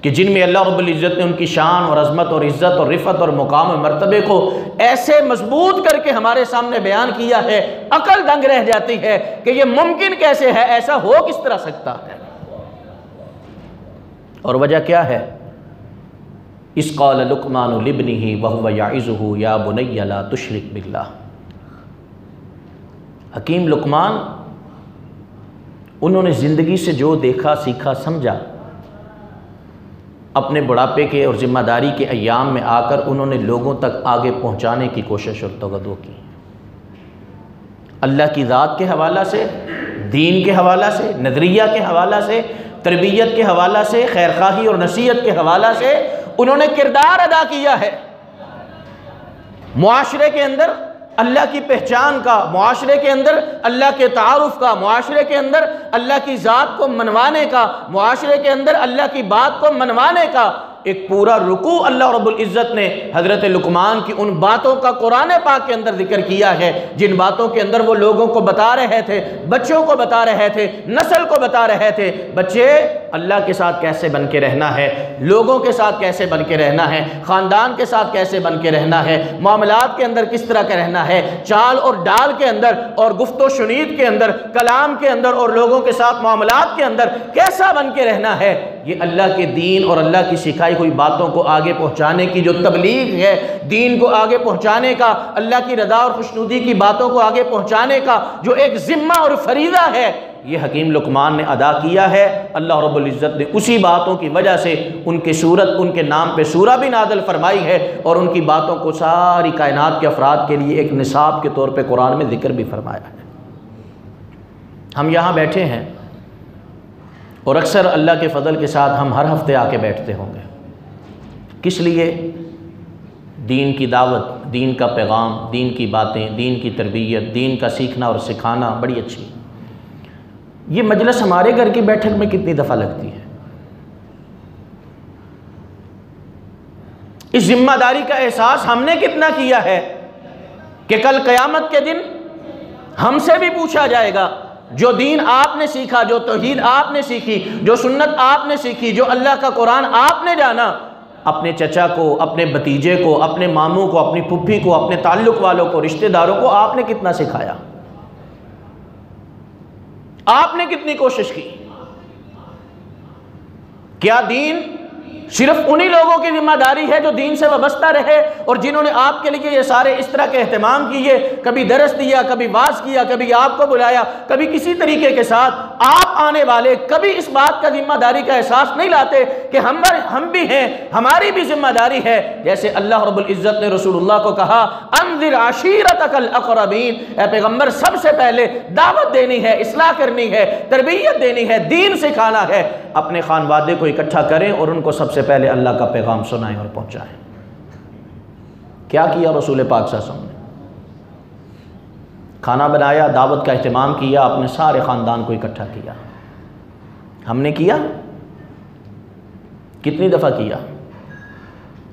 कि जिनमें अल्लाह रब्बुल इज़्ज़त ने उनकी शान और अज़मत और इज़्ज़त और रिफ़त और मुकाम और मर्तबे को ऐसे मजबूत करके हमारे सामने बयान किया है, अकल दंग रह जाती है कि ये मुमकिन कैसे है, ऐसा हो किस तरह सकता है। और वजह क्या है? इस क़ाल लुक़मान लिब्निही व हुवा याइज़ुहु या बुनय्या ला तुशरिक बिल्लाह। हकीम लुक़मान, उन्होंने ज़िंदगी से जो देखा, सीखा, समझा, अपने बुढ़ापे के और ज़िम्मेदारी के अय्याम में आकर उन्होंने लोगों तक आगे पहुँचाने की कोशिश और तवज्जो की। अल्लाह की ज़ात के हवाला से, दीन के हवाला से, नज़रिया के हवाला से, तरबियत के हवाला से, खैरखाही और नसीहत के हवाला से उन्होंने किरदार अदा किया है। मुआशरे के अंदर अल्लाह की पहचान का, मुआशरे के अंदर अल्लाह के तारुफ का, मुआशरे के अंदर अल्लाह की ज़ात को मनवाने का, मुआशरे के अंदर अल्लाह की बात को मनवाने का एक पूरा रुकू अल्लाह रब्बुल इज़्ज़त ने हज़रत लुक़मान की उन बातों का कुरान पाक के अंदर जिक्र किया है, जिन बातों के अंदर वो लोगों को बता रहे थे, बच्चों को बता रहे थे, नस्ल को बता रहे थे, बच्चे अल्लाह के साथ कैसे बन के रहना है, लोगों के साथ कैसे बन के रहना है, ख़ानदान के साथ कैसे बन के रहना है, मामलात के अंदर किस तरह का रहना है, चाल और डाल के अंदर और गुफ्तो शुनीद के अंदर, कलाम के अंदर और लोगों के साथ मामलात के अंदर कैसा बन के रहना है। ये अल्लाह के दीन और अल्लाह की सिखाई हुई बातों को आगे पहुँचाने की जो तबलीग है, दीन को आगे पहुँचाने का, अल्लाह की रज़ा और खुशनुदी की बातों को आगे पहुँचाने का जो एक ज़िम्मा और फरीज़ा है, ये हकीम लुक़मान ने अदा किया है। अल्लाह रब्बुल इज़्ज़त ने उसी बातों की वजह से उनकी सूरत, उनके नाम पे सूरा भी नाज़िल फरमाई है और उनकी बातों को सारी कायनात के अफराद के लिए एक निसाब के तौर पे कुरान में ज़िक्र भी फरमाया है। हम यहाँ बैठे हैं और अक्सर अल्लाह के फ़ज़ल के साथ हम हर हफ्ते आके बैठते होंगे। किस लिए? दीन की दावत, दीन का पैगाम, दीन की बातें, दीन की तरबियत, दीन का सीखना और सिखाना बड़ी अच्छी। ये मजलिस हमारे घर की बैठक में कितनी दफ़ा लगती है? इस जिम्मेदारी का एहसास हमने कितना किया है कि कल क़यामत के दिन हमसे भी पूछा जाएगा, जो दीन आपने सीखा, जो तौहीद आपने सीखी, जो सुन्नत आपने सीखी, जो अल्लाह का कुरान आपने जाना, अपने चचा को, अपने भतीजे को, अपने मामू को, अपनी फुफ्फी को, अपने ताल्लुक़ वालों को, रिश्तेदारों को आपने कितना सिखाया, आपने कितनी कोशिश की? क्या दीन सिर्फ उन्हीं लोगों की जिम्मेदारी है जो दीन से वाबस्ता रहे और जिन्होंने आपके लिए ये सारे इस तरह के एहतमाम किए, कभी दरस दिया, कभी वाज किया, कभी आपको बुलाया, कभी किसी तरीके के साथ आप आने वाले कभी इस बात का जिम्मेदारी का एहसास नहीं लाते कि हम भी हैं, हमारी भी जिम्मेदारी है। जैसे अल्लाह रब्बुल इज़्ज़त ने रसूलुल्लाह को कहा, अंज़िर आशीरतकल अक़रबीन, ए पैगम्बर सबसे पहले दावत देनी है, इस्लाह करनी है, तरबियत देनी है, दीन सिखाना है। अपने खानवादे को इकट्ठा करें और उनको सबसे पहले अल्लाह का पैगाम सुनाएं और पहुंचाएं। क्या किया रसूल पाक सल्लल्लाहु अलैहि वसल्लम ने? खाना बनाया, दावत का अहतमाम किया, अपने सारे ख़ानदान को इकट्ठा किया। हमने किया? कितनी दफ़ा किया?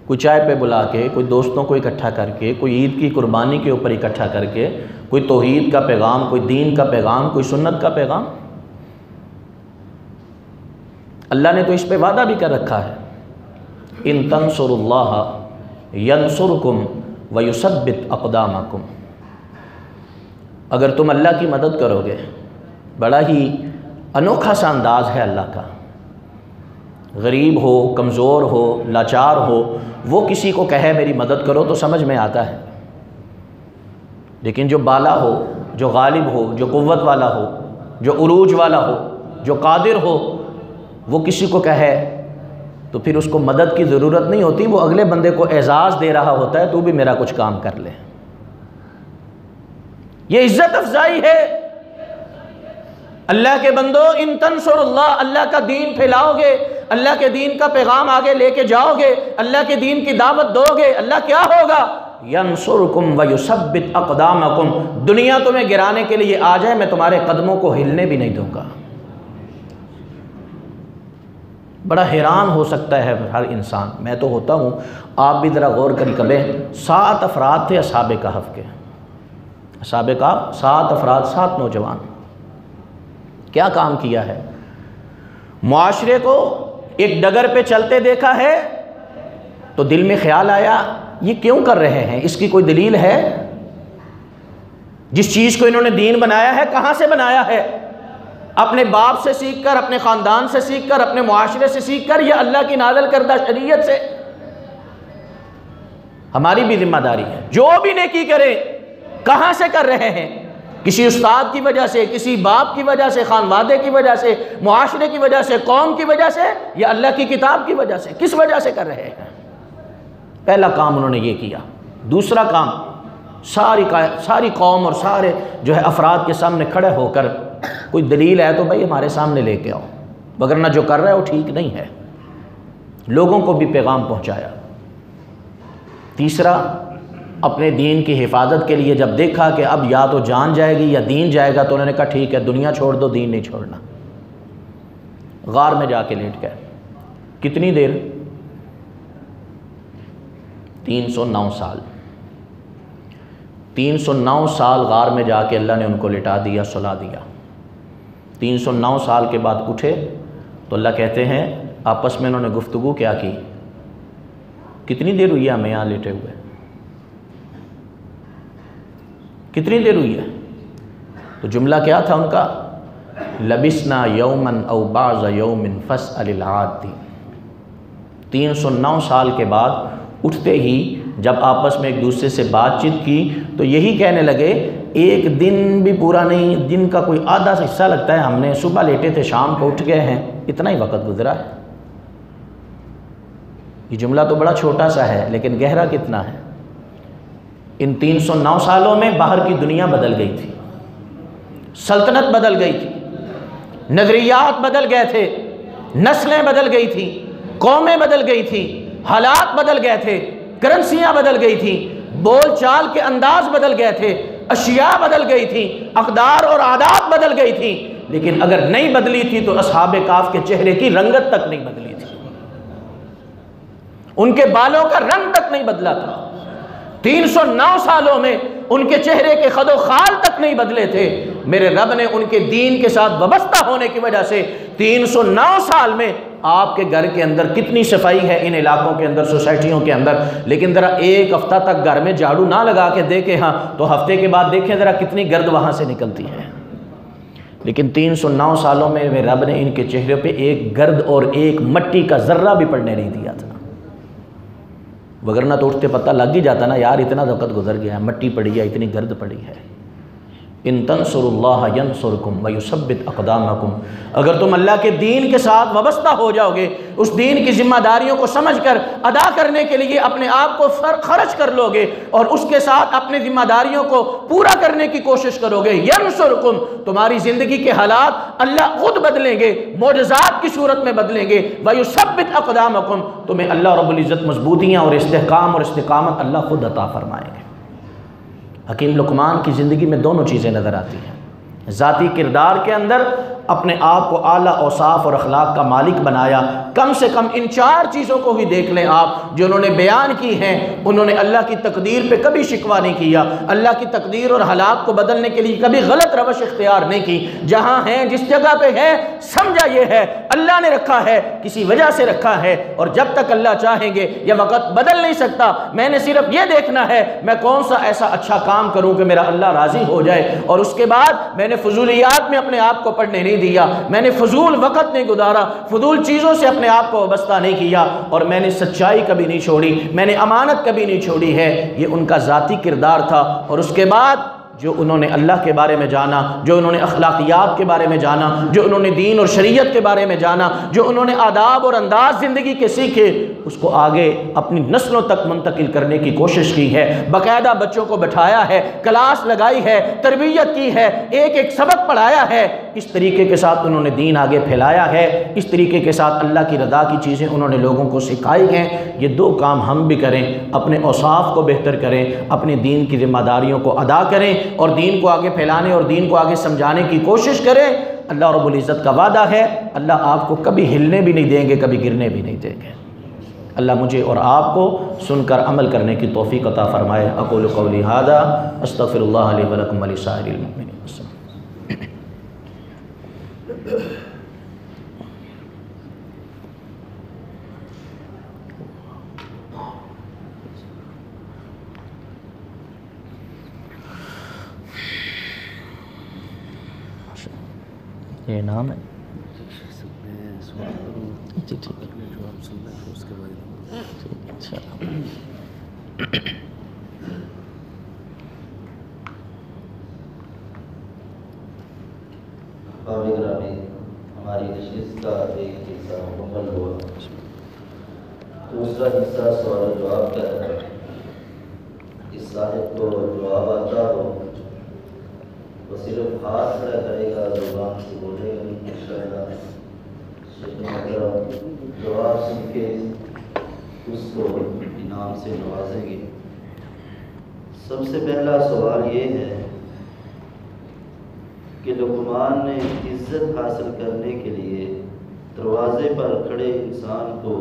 कोई चाय पे बुला के, कोई दोस्तों को इकट्ठा करके, कोई ईद की कुर्बानी के ऊपर इकट्ठा करके, कोई तौहीद का पैगाम, कोई दीन का पैगाम, कोई सुन्नत का पैगाम। अल्लाह ने तो इस पे वादा भी कर रखा है, इन तंसुरुल्लाह यंसुरकुम व युसब्बित अक़दामकुम। अगर तुम अल्लाह की मदद करोगे, बड़ा ही अनोखा सा अंदाज़ है अल्लाह का। गरीब हो, कमज़ोर हो, लाचार हो, वो किसी को कहे मेरी मदद करो तो समझ में आता है, लेकिन जो बाला हो, जो गालिब हो, जो क़ुव्वत वाला हो, जो उरूज वाला हो, जो कादिर हो, वो किसी को कहे तो फिर उसको मदद की ज़रूरत नहीं होती, वो अगले बंदे को एजाज़ दे रहा होता है, तू भी मेरा कुछ काम कर ले। ये इज्जत अफजाई है। अल्लाह के बंदो, इन तंसुरुल्लाह, अल्लाह का दीन फैलाओगे, अल्लाह के दीन का पैगाम आगे लेके जाओगे, अल्लाह के दीन की दावत दोगे, अल्लाह क्या होगा, यंसुरकुम व युसब्बित अक़दामकुम, दुनिया तुम्हें गिराने के लिए आ जाए, मैं तुम्हारे कदमों को हिलने भी नहीं दूंगा। बड़ा हैरान हो सकता है हर इंसान, मैं तो होता हूँ, आप भी ज़रा गौर करी करें। 7 अफराद थे असहाबे कहफ के, असहाबे कहफ 7 अफराद, 7 नौजवान, क्या काम किया है। मुआशरे को एक डगर पे चलते देखा है तो दिल में ख्याल आया ये क्यों कर रहे हैं, इसकी कोई दलील है। जिस चीज़ को इन्होंने दीन बनाया है, कहाँ से बनाया है, अपने बाप से सीख कर, अपने ख़ानदान से सीख कर, अपने मुआशरे से सीख कर, या अल्लाह की नाज़िल करदा शरीयत से। हमारी भी जिम्मेदारी है, जो भी नेकी करे कहाँ से कर रहे हैं, किसी उस्ताद की वजह से, किसी बाप की वजह से, खानवादे की वजह से, मुआशरे की वजह से, कौम की वजह से, या अल्लाह की किताब की वजह से, किस वजह से कर रहे हैं। पहला काम उन्होंने ये किया। दूसरा काम, सारी कौम और सारे जो है अफराद के सामने खड़े होकर कोई दलील है तो भाई हमारे सामने लेके आओ, वगरना जो कर रहा है वो ठीक नहीं है। लोगों को भी पैगाम पहुँचाया। तीसरा, अपने दीन की हिफाजत के लिए जब देखा कि अब या तो जान जाएगी या दीन जाएगा, तो उन्होंने कहा ठीक है, दुनिया छोड़ दो, दीन नहीं छोड़ना। गार में जाके लेट गए। कितनी देर, 309 साल। 309 साल गार में जाके अल्लाह ने उनको लिटा दिया, सुला दिया। 309 साल के बाद उठे तो अल्लाह कहते हैं आपस में उन्होंने गुफ्तगू क्या की, कितनी देर हुई है हमें यहाँ लेटे हुए, कितनी देर हुई है। तो जुमला क्या था उनका, लबिसना यौमन औ बाज़ यौमिन फस्अलिल आदी। 309 साल के बाद उठते ही जब आपस में एक दूसरे से बातचीत की तो यही कहने लगे, एक दिन भी पूरा नहीं, दिन का कोई आधा हिस्सा लगता है, हमने सुबह लेटे थे, शाम को उठ गए हैं, इतना ही वक्त गुजरा है। ये जुमला तो बड़ा छोटा सा है लेकिन गहरा कितना है। इन 309 सालों में बाहर की दुनिया बदल गई थी, सल्तनत बदल गई थी, नजरियात बदल गए थे, नस्लें बदल गई थी, कौमें बदल गई थी, हालात बदल गए थे, करेंसियाँ बदल गई थी, बोल चाल के अंदाज बदल गए थे, अशिया बदल गई थी, अक़दार और आदात बदल गई थी। लेकिन अगर नहीं बदली थी तो असहाबे काफ के चेहरे की रंगत तक नहीं बदली थी, उनके बालों का रंग तक नहीं बदला था। 309 सालों में उनके चेहरे के खदो खाल तक नहीं बदले थे। मेरे रब ने उनके दीन के साथ वाबस्ता होने की वजह से 309 साल में आपके घर के अंदर कितनी सफाई है, इन इलाकों के अंदर, सोसाइटियों के अंदर। लेकिन ज़रा एक हफ्ता तक घर में झाड़ू ना लगा के देखें, हाँ, तो हफ्ते के बाद देखें ज़रा कितनी गर्द वहाँ से निकलती है। लेकिन 309 सालों में मेरे रब ने इनके चेहरे पे एक गर्द और एक मट्टी का ज़र्रा भी पड़ने नहीं दिया था, वगरना तो उठते पता लग ही जाता ना, यार इतना वक़्त गुजर गया है, मट्टी पड़ी है, इतनी गर्द पड़ी है। इन तंसुरुल्लाह यंसुरकुम व युसब्बित अक़दामकुम, अगर तुम अल्लाह के दीन के साथ वाबस्ता हो जाओगे, उस दीन की जिम्मेदारियों को समझकर अदा करने के लिए अपने आप को खर्च कर लोगे और उसके साथ अपनी जिम्मेदारियों को पूरा करने की कोशिश करोगे, यंसुरकुम, तुम्हारी ज़िंदगी के हालात अल्लाह खुद बदलेंगे, मोजज़ात की सूरत में बदलेंगे। व युसब्बित अक़दामकुम, तुम्हें अल्लाह रब्बुल इज़्ज़त मजबूतियाँ और इस्तिहकाम और इस्तिकामत अल्लाह खुद अता फरमाएंगे। हकीम लुक़मान की ज़िंदगी में दोनों चीज़ें नज़र आती हैं। ज़ाती किरदार के अंदर अपने आप को आला औसाफ और अखलाक का मालिक बनाया। कम से कम इन 4 चीज़ों को ही देख लें आप जो उन्होंने बयान की हैं। उन्होंने अल्लाह की तकदीर पे कभी शिकवा नहीं किया, अल्लाह की तकदीर और हालात को बदलने के लिए कभी गलत रवश इख्तियार नहीं की। जहाँ हैं, जिस जगह पे है, समझा ये है अल्लाह ने रखा है, किसी वजह से रखा है, और जब तक अल्लाह चाहेंगे यह वक़्त बदल नहीं सकता। मैंने सिर्फ ये देखना है मैं कौन सा ऐसा अच्छा काम करूँ कि मेरा अल्लाह राज़ी हो जाए, और उसके बाद मैंने फजूलियात में अपने आप को पढ़ने नहीं दिया, मैंने फजूल वक़्त नहीं गुजारा, फजूल चीज़ों से अपने आप को वाबस्ता नहीं किया, और मैंने सच्चाई कभी नहीं छोड़ी, मैंने अमानत कभी नहीं छोड़ी है। ये उनका ज़ाती किरदार था। और उसके बाद जो उन्होंने अल्लाह के बारे में जाना, जो उन्होंने अखलाकियात के बारे में जाना, जो उन्होंने दीन और शरीयत के बारे में जाना, जो उन्होंने आदाब और अंदाज ज़िंदगी के सीखे, उसको आगे अपनी नस्लों तक मुंतकिल करने की कोशिश की है। बाकायदा बच्चों को बैठाया है, क्लास लगाई है, तरबियत की है, एक एक सबक पढ़ाया है। इस तरीके के साथ उन्होंने दीन आगे फैलाया है, इस तरीके के साथ अल्लाह की रज़ा की चीज़ें उन्होंने लोगों को सिखाई हैं। ये दो काम हम भी करें, अपने औसाफ को बेहतर करें, अपने दीन की जिम्मेदारियों को अदा करें और दीन को आगे फैलाने और दीन को आगे समझाने की कोशिश करें। अल्लाह रब्बुल इज़्ज़त का वादा है, अल्लाह आपको कभी हिलने भी नहीं देंगे, कभी गिरने भी नहीं देंगे। अल्लाह मुझे और आपको सुनकर अमल करने की तौफीक अता फरमाए। अक़ूलु क़ौली हाज़ा अस्तग़फ़िरुल्लाह ली व लकुम व लिसाइरिल मुमिनीन। ये नाम है जी, ठीक है। अच्छा, हमारी नशिस्त का एक हिस्सा मुकम्मल हुआ। दूसरा हिस्सा सवाल जवाब का है। इस साहिब को जवाब आता हो वो सिर्फ हाथ खड़ा करेगा, जुबान से बोलेगा नहीं। इंशाअल्लाह जवाब सुन के उसको इनाम से नवाजेंगे। सबसे पहला सवाल ये है कि लुक़मान ने इज़्ज़त हासिल करने के लिए दरवाज़े पर खड़े इंसान को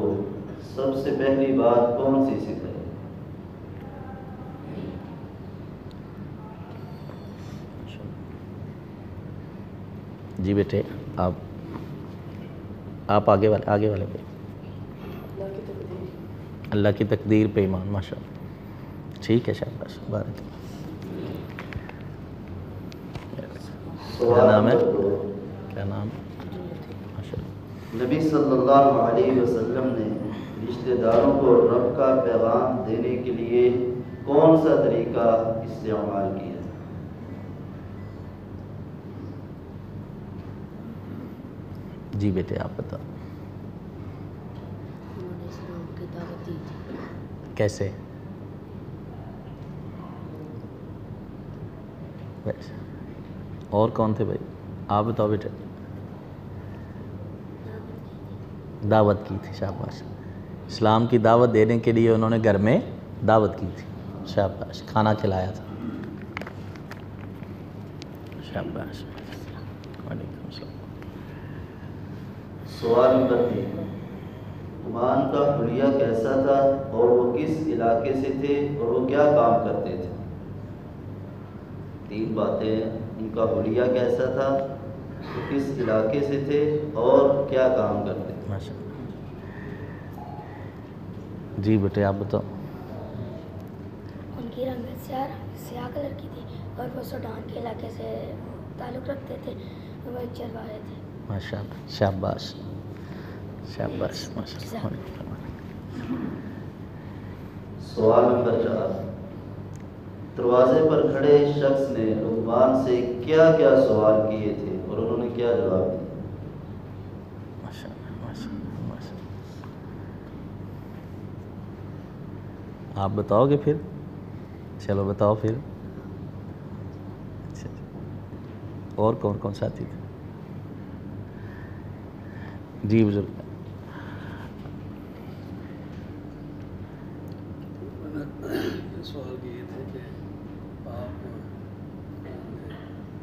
सबसे पहली बात कौन सी सिखाई? जी बेटे, आप आगे वाले पे। अल्लाह की तकदीर पे ईमान, माशाअल्लाह, ठीक है, शाबाश, बारक। क्या नाम है? क्या नाम? नबी सल्लल्लाहु अलैहि वसल्लम ने रिश्तेदारों को रब का पैगाम देने के लिए कौन सा तरीका इस्तेमाल किया? जी बेटे, आप बताओ। कैसे? वैसे और कौन थे भाई? आप बताओ बेटे। दावत की थी, शाबाश। इस्लाम की दावत देने के लिए उन्होंने घर में दावत की थी, शाबाश, खाना खिलाया था, शाबाश। वालेकुम सलाम। सवाल नंबर 3, लुक़मान का हुलिया कैसा था और वो किस इलाके से थे और वो क्या काम करते थे? 3 बातें। उनका हुलिया कैसा था, वो किस इलाके से थे और क्या काम करते थे? माशाअल्लाह। जी बेटे, आप बताओ। उनकी रंगत स्याह कलर की थी और वो सूडान के इलाके से ताल्लुक़ रखते थे। वो एक चरवाहे थे। माशाअल्लाह, शाबाश, शाबाश, माशाअल्लाह। सवाल नंबर 4, दरवाजे पर खड़े शख्स ने लुक़मान से क्या क्या सवाल किए थे और उन्होंने क्या जवाब दिया? माशाअल्लाह, माशाअल्लाह, माशाअल्लाह। आप बताओगे फिर? चलो बताओ फिर। अच्छा, और कौन कौन साथी थे? जी बुजुर्ग। सवाल किए थे कि आप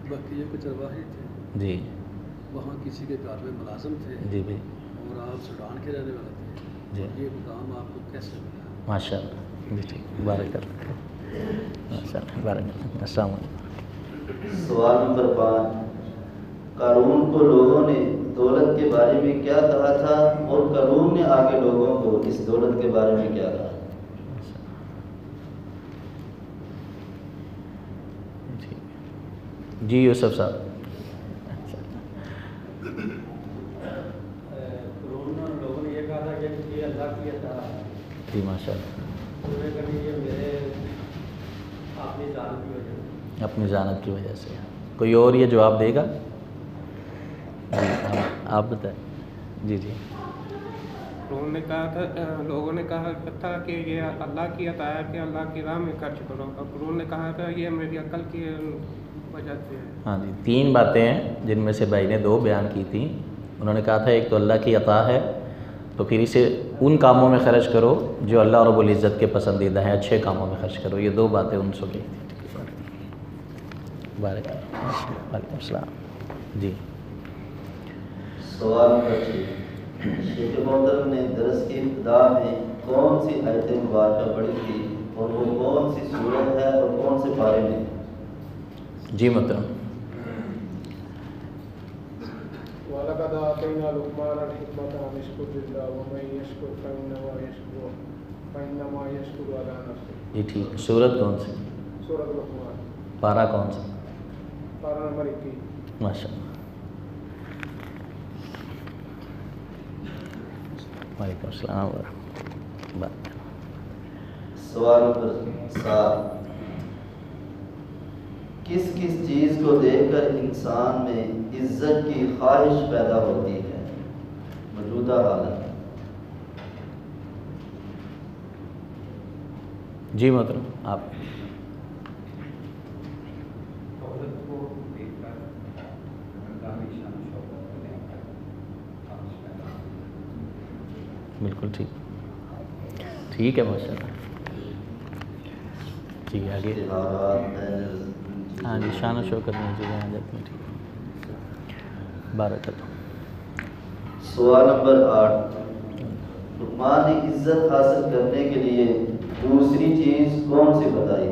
बकरियों के चरवाहे थे जी, वहाँ किसी के घर में मुलाजिम थे जी भाई, और आप सूडान के रहने वाले थे जी। और ये मुकाम आपको कैसे मिला? माशाअल्लाह, जी ठीक, बारक माशाअल्लाह, बारक। अस्सलाम वालेकुम। सवाल नंबर 5, कारून को लोगों ने दौलत के बारे में क्या कहा था और कारून ने आगे लोगों को इस दौलत के बारे में क्या कहा? जी यूसुफ साहब। लोगों ने ये कहा था कि ये अल्लाह की अता है। जी माशाअल्लाह। उन्होंने कहा ये मेरे अपनी जान की वजह से। अपनी जानत की वजह से। कोई और ये जवाब देगा? जी आप बताएं। जी जी। लोगों ने कहा था कि ये अल्लाह की अता है कि अल्लाह की राह में खर्च करो। अब उन्होंने कहा था ये मेरी अकल की वजह से है। हाँ जी, 3 बातें हैं जिनमें से भाई ने 2 बयान की थी। उन्होंने कहा था एक तो अल्लाह की अता है, तो फिर इसे उन कामों में खर्च करो जो अल्लाह रब्बुल इज़्ज़त के पसंदीदा हैं, अच्छे कामों में खर्च करो। ये 2 बातें उनसे की थी। वालेकुम सलाम। जी सवाल नंबर 6, शेख मोहतरम ने दरस की इब्तिदा में कौन सी आयत मुबारक पढ़ी थी और वो कौन सी सूरत है और कौन से पारे में? जी मोहतरम। वलक़द आतैना लुक़मान अल-हिकमत अन यश्कुर लिल्लाह व मन यश्कुर फ़इन्नमा यश्कुरु अला नफ़्सिही। जी ठीक। सूरत कौन सी? सूरत लुक़मान। पारा कौन सा? पारा नंबर 21। माशाअल्लाह। वालेकुम सलाम। सवाल नंबर 7, किस किस चीज़ को देखकर इंसान में इज्जत की ख्वाहिश पैदा होती है? मौजूदा हालत। जी मोहतरम आप। बिल्कुल ठीक, ठीक है माशाअल्लाह। ठीक है आगे। हाँ जी, शान शो करने चीज़ें आ जाती हैं। ठीक, बारक। सवाल नंबर 8, लुक़मान ने इज्जत हासिल करने के लिए दूसरी चीज़ कौन सी बताई?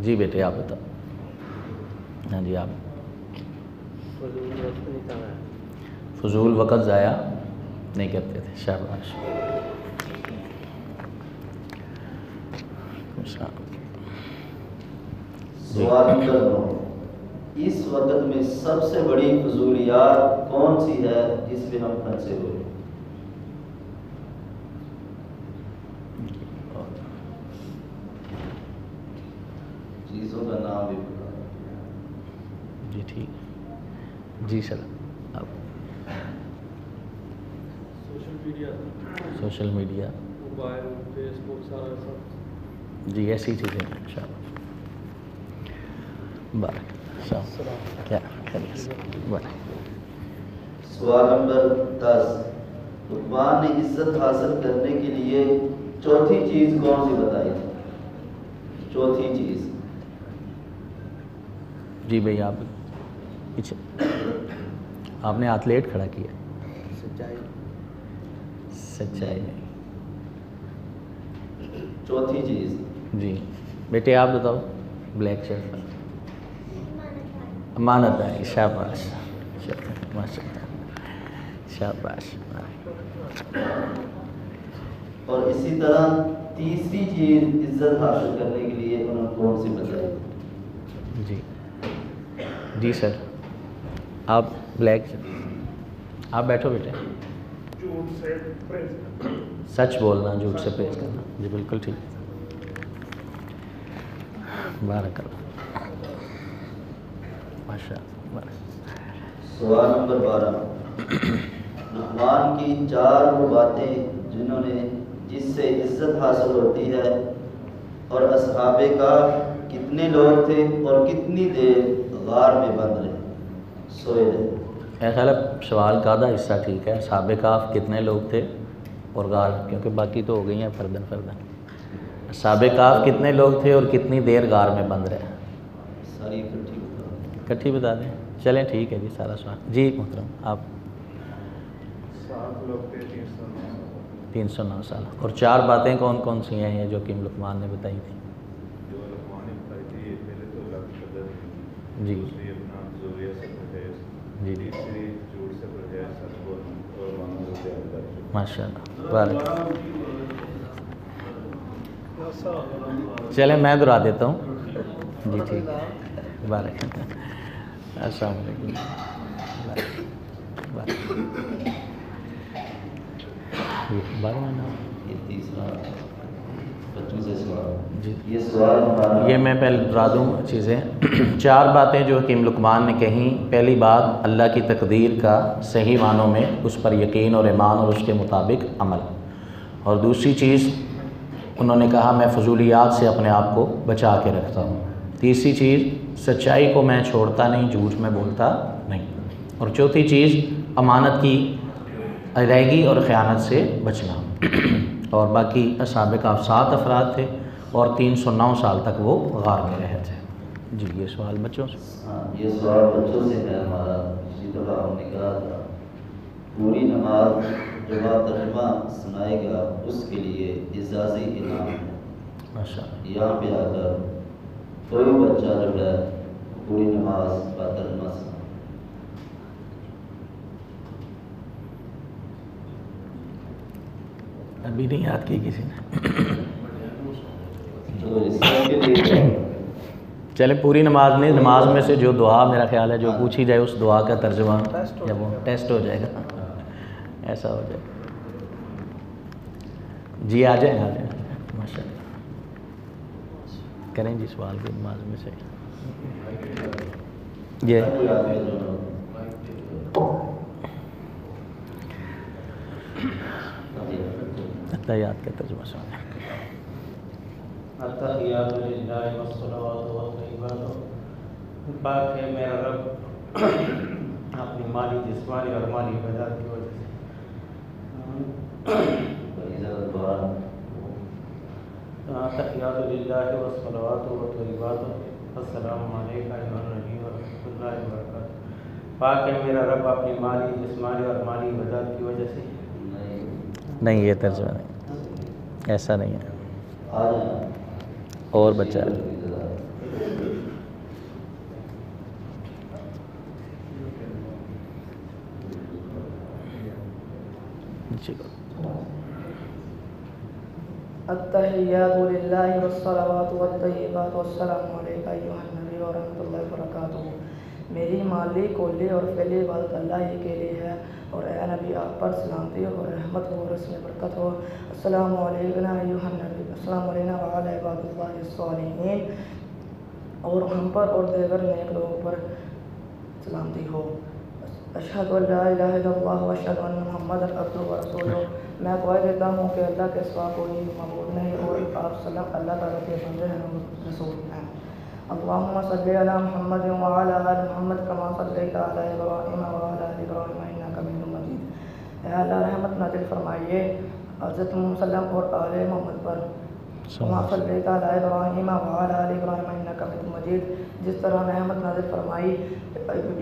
जी बेटे आप बताओ। हाँ जी आप। फजूल वक़्त ज़ाया नहीं करते थे। शाबाश। सवाल नंबर 9, इस वक्त में सबसे बड़ी फजूलियात कौन सी है जिसमें हम फंसे हुए? चीज़ों का नाम भी बता। जी ठीक। जी सर आप। सोशल मीडिया, मोबाइल, फेसबुक, सारा सब। जी ऐसी चीज़ें इंशाअल्लाह। बारक। क्या खैरियत से? सवाल नंबर 10, लुक़मान ने इज्जत हासिल करने के लिए चौथी चीज़ कौन सी बताई थी? चौथी चीज़। जी भैया आप पीछे। आपने हाथ लेट खड़ा किया। सच्चाई नहीं। चौथी चीज़। जी बेटे आप बताओ। ब्लैक शर्ट पर अमानत है। शाबाश माशाअल्लाह, शाबाश। और इसी तरह तीसरी चीज़ इज्जत हासिल करने के लिए उन्होंने कौन सी बताई? जी जी सर आप ब्लैक। आप बैठो बेटे। झूठ से परहेज। सच बोलना, झूठ से परहेज करना। जी बिल्कुल ठीक। बारकल्लाह माशाअल्लाह। सवाल नंबर 12, लुक़मान की 4 वो बातें जिससे इज्जत हासिल होती है और असहाबे का कितने लोग थे और कितनी देर गार में बंद रहे, सोए रहे? मेरा ख्याल है सवाल का आधा हिस्सा ठीक है। साहब काफ कितने लोग थे और गार, क्योंकि बाकी तो हो गई हैं फर्दन फर्दन। साहब काफ कितने लोग थे और कितनी देर गार में बंद रहे? सारी इकट्ठी बता दें। चलें ठीक है जी। सारा सवाल जी मोहतरम आप। 7 लोग थे 309 साल। और 4 बातें कौन कौन सी हैं ये जो कि लुक़मान ने बताई थी? जो लुक़मान ने बताई थी, पहले तो अल्लाह की कदर, जी दूसरी अपना ज़ुर्रियत से परहेज़, जी तीसरी झूठ से परहेज़, सच बोलना और मानव से अल्लाह। माशाअल्लाह बारक। चलें मैं दोहरा देता हूँ। जी ठीक बारक। अस्सलाम वालेकुम। बारह। ये तीसरा बच्चों से सवाल जी। ये सवाल हमारा ये मैं पहले बता दूँ चीज़ें। 4 बातें जो हकीम लुकमान ने कहीं, पहली बात अल्लाह की तकदीर का सही मानों में उस पर यकीन और ईमान और उसके मुताबिक अमल, और दूसरी चीज़ उन्होंने कहा मैं फजूलियात से अपने आप को बचा के रखता हूँ। तीसरी चीज़ सच्चाई को मैं छोड़ता नहीं, झूठ में बोलता नहीं, और चौथी चीज़ अमानत की अदायगी और ख़यानत से बचना। और बाकी असहाबे का 7 अफराद थे और 309 साल तक वो गार में रहे थे। जी ये सवाल बच्चों से। हाँ, ये सवाल बच्चों से है हमारा। इसी दफ़ा हमने कहा था पूरी नमाज जो तर्जुमा सुनाएगा उसके लिए इजाज़ी इनाम है। माशाअल्लाह। यहाँ पे आकर कोई बच्चा जो है पूरी नमाज का तर्जुमा सुना, अभी नहीं याद की किसी ने। तो इसके लिए चले पूरी नमाज नहीं, नमाज में से जो दुआ मेरा ख्याल है जो पूछी जाए उस दुआ का तर्जुमा जब वो टेस्ट हो जाएगा, ऐसा हो जाएगा। जी आ जाए माशाअल्लाह। करें जी सवाल भी नमाज में से ये याद का तर्जुमा सुना। पाक है मेरा रब अपनी माली जिस्मानी और माली बजा की वजह से तहियातुलिल्लाहि व सलावातु व तय्यिबातु अस्सलामु अलैका अय्युहन नबी व रहमतुल्लाहि व बरकातुहू। पाक है मेरा रब अपनी माली जिस्मानी और माली बजा की वजह से। नहीं ये तर्जुमा नहीं, ऐसा नहीं है। और बच्चा अत्तहिय्यातु लिल्लाहि वस्सलावातु वत्तय्यिबातु अस्सलामु अलैका अय्युहन नबी व रहमतुल्लाहि व बरकातुहू। मेरी माली कोली और फेली इबादत अल्लाह ही के लिए है, और ए नबी आप पर सलामती और रहमत हो और उसमें बरकत हो। अस्सलामु अलैना अय्युहन नबी, अस्सलामु अलैना व अला इबादिल्लाहि स्सालिहीन, और हम पर और दीगर नेक लोगों पर सलामती हो। अशहदु अल्ला इलाहा इल्लल्लाह व अशहदु अन्ना मुहम्मदन अब्दुहु व रसूलुहु। मैं गवाही देता हूँ कि अल्लाह के सिवा कोई मबूद नहीं, और आप सल्लल्लाहु अल्लाह ताला के बंदे हैं और रसूल हैं। अल्लाहुम्मा सल्लि अला मुहम्मद व अला आलि मुहम्मद कमा सल्लैता अला इब्राहीम व अला आलि इब्राहीम इन्नका हमीदुम मजीद। ऐ अल्लाह रहमत नाज़िल फरमाइए हज़रत मुहम्मद और आले मोहम्मद पर, कमा सल्लैता अला इब्राहीम व अला आलि इब्राहीम इन्नका हमीदुम मजीद, जिस तरह रहमत नाज़िल फरमाई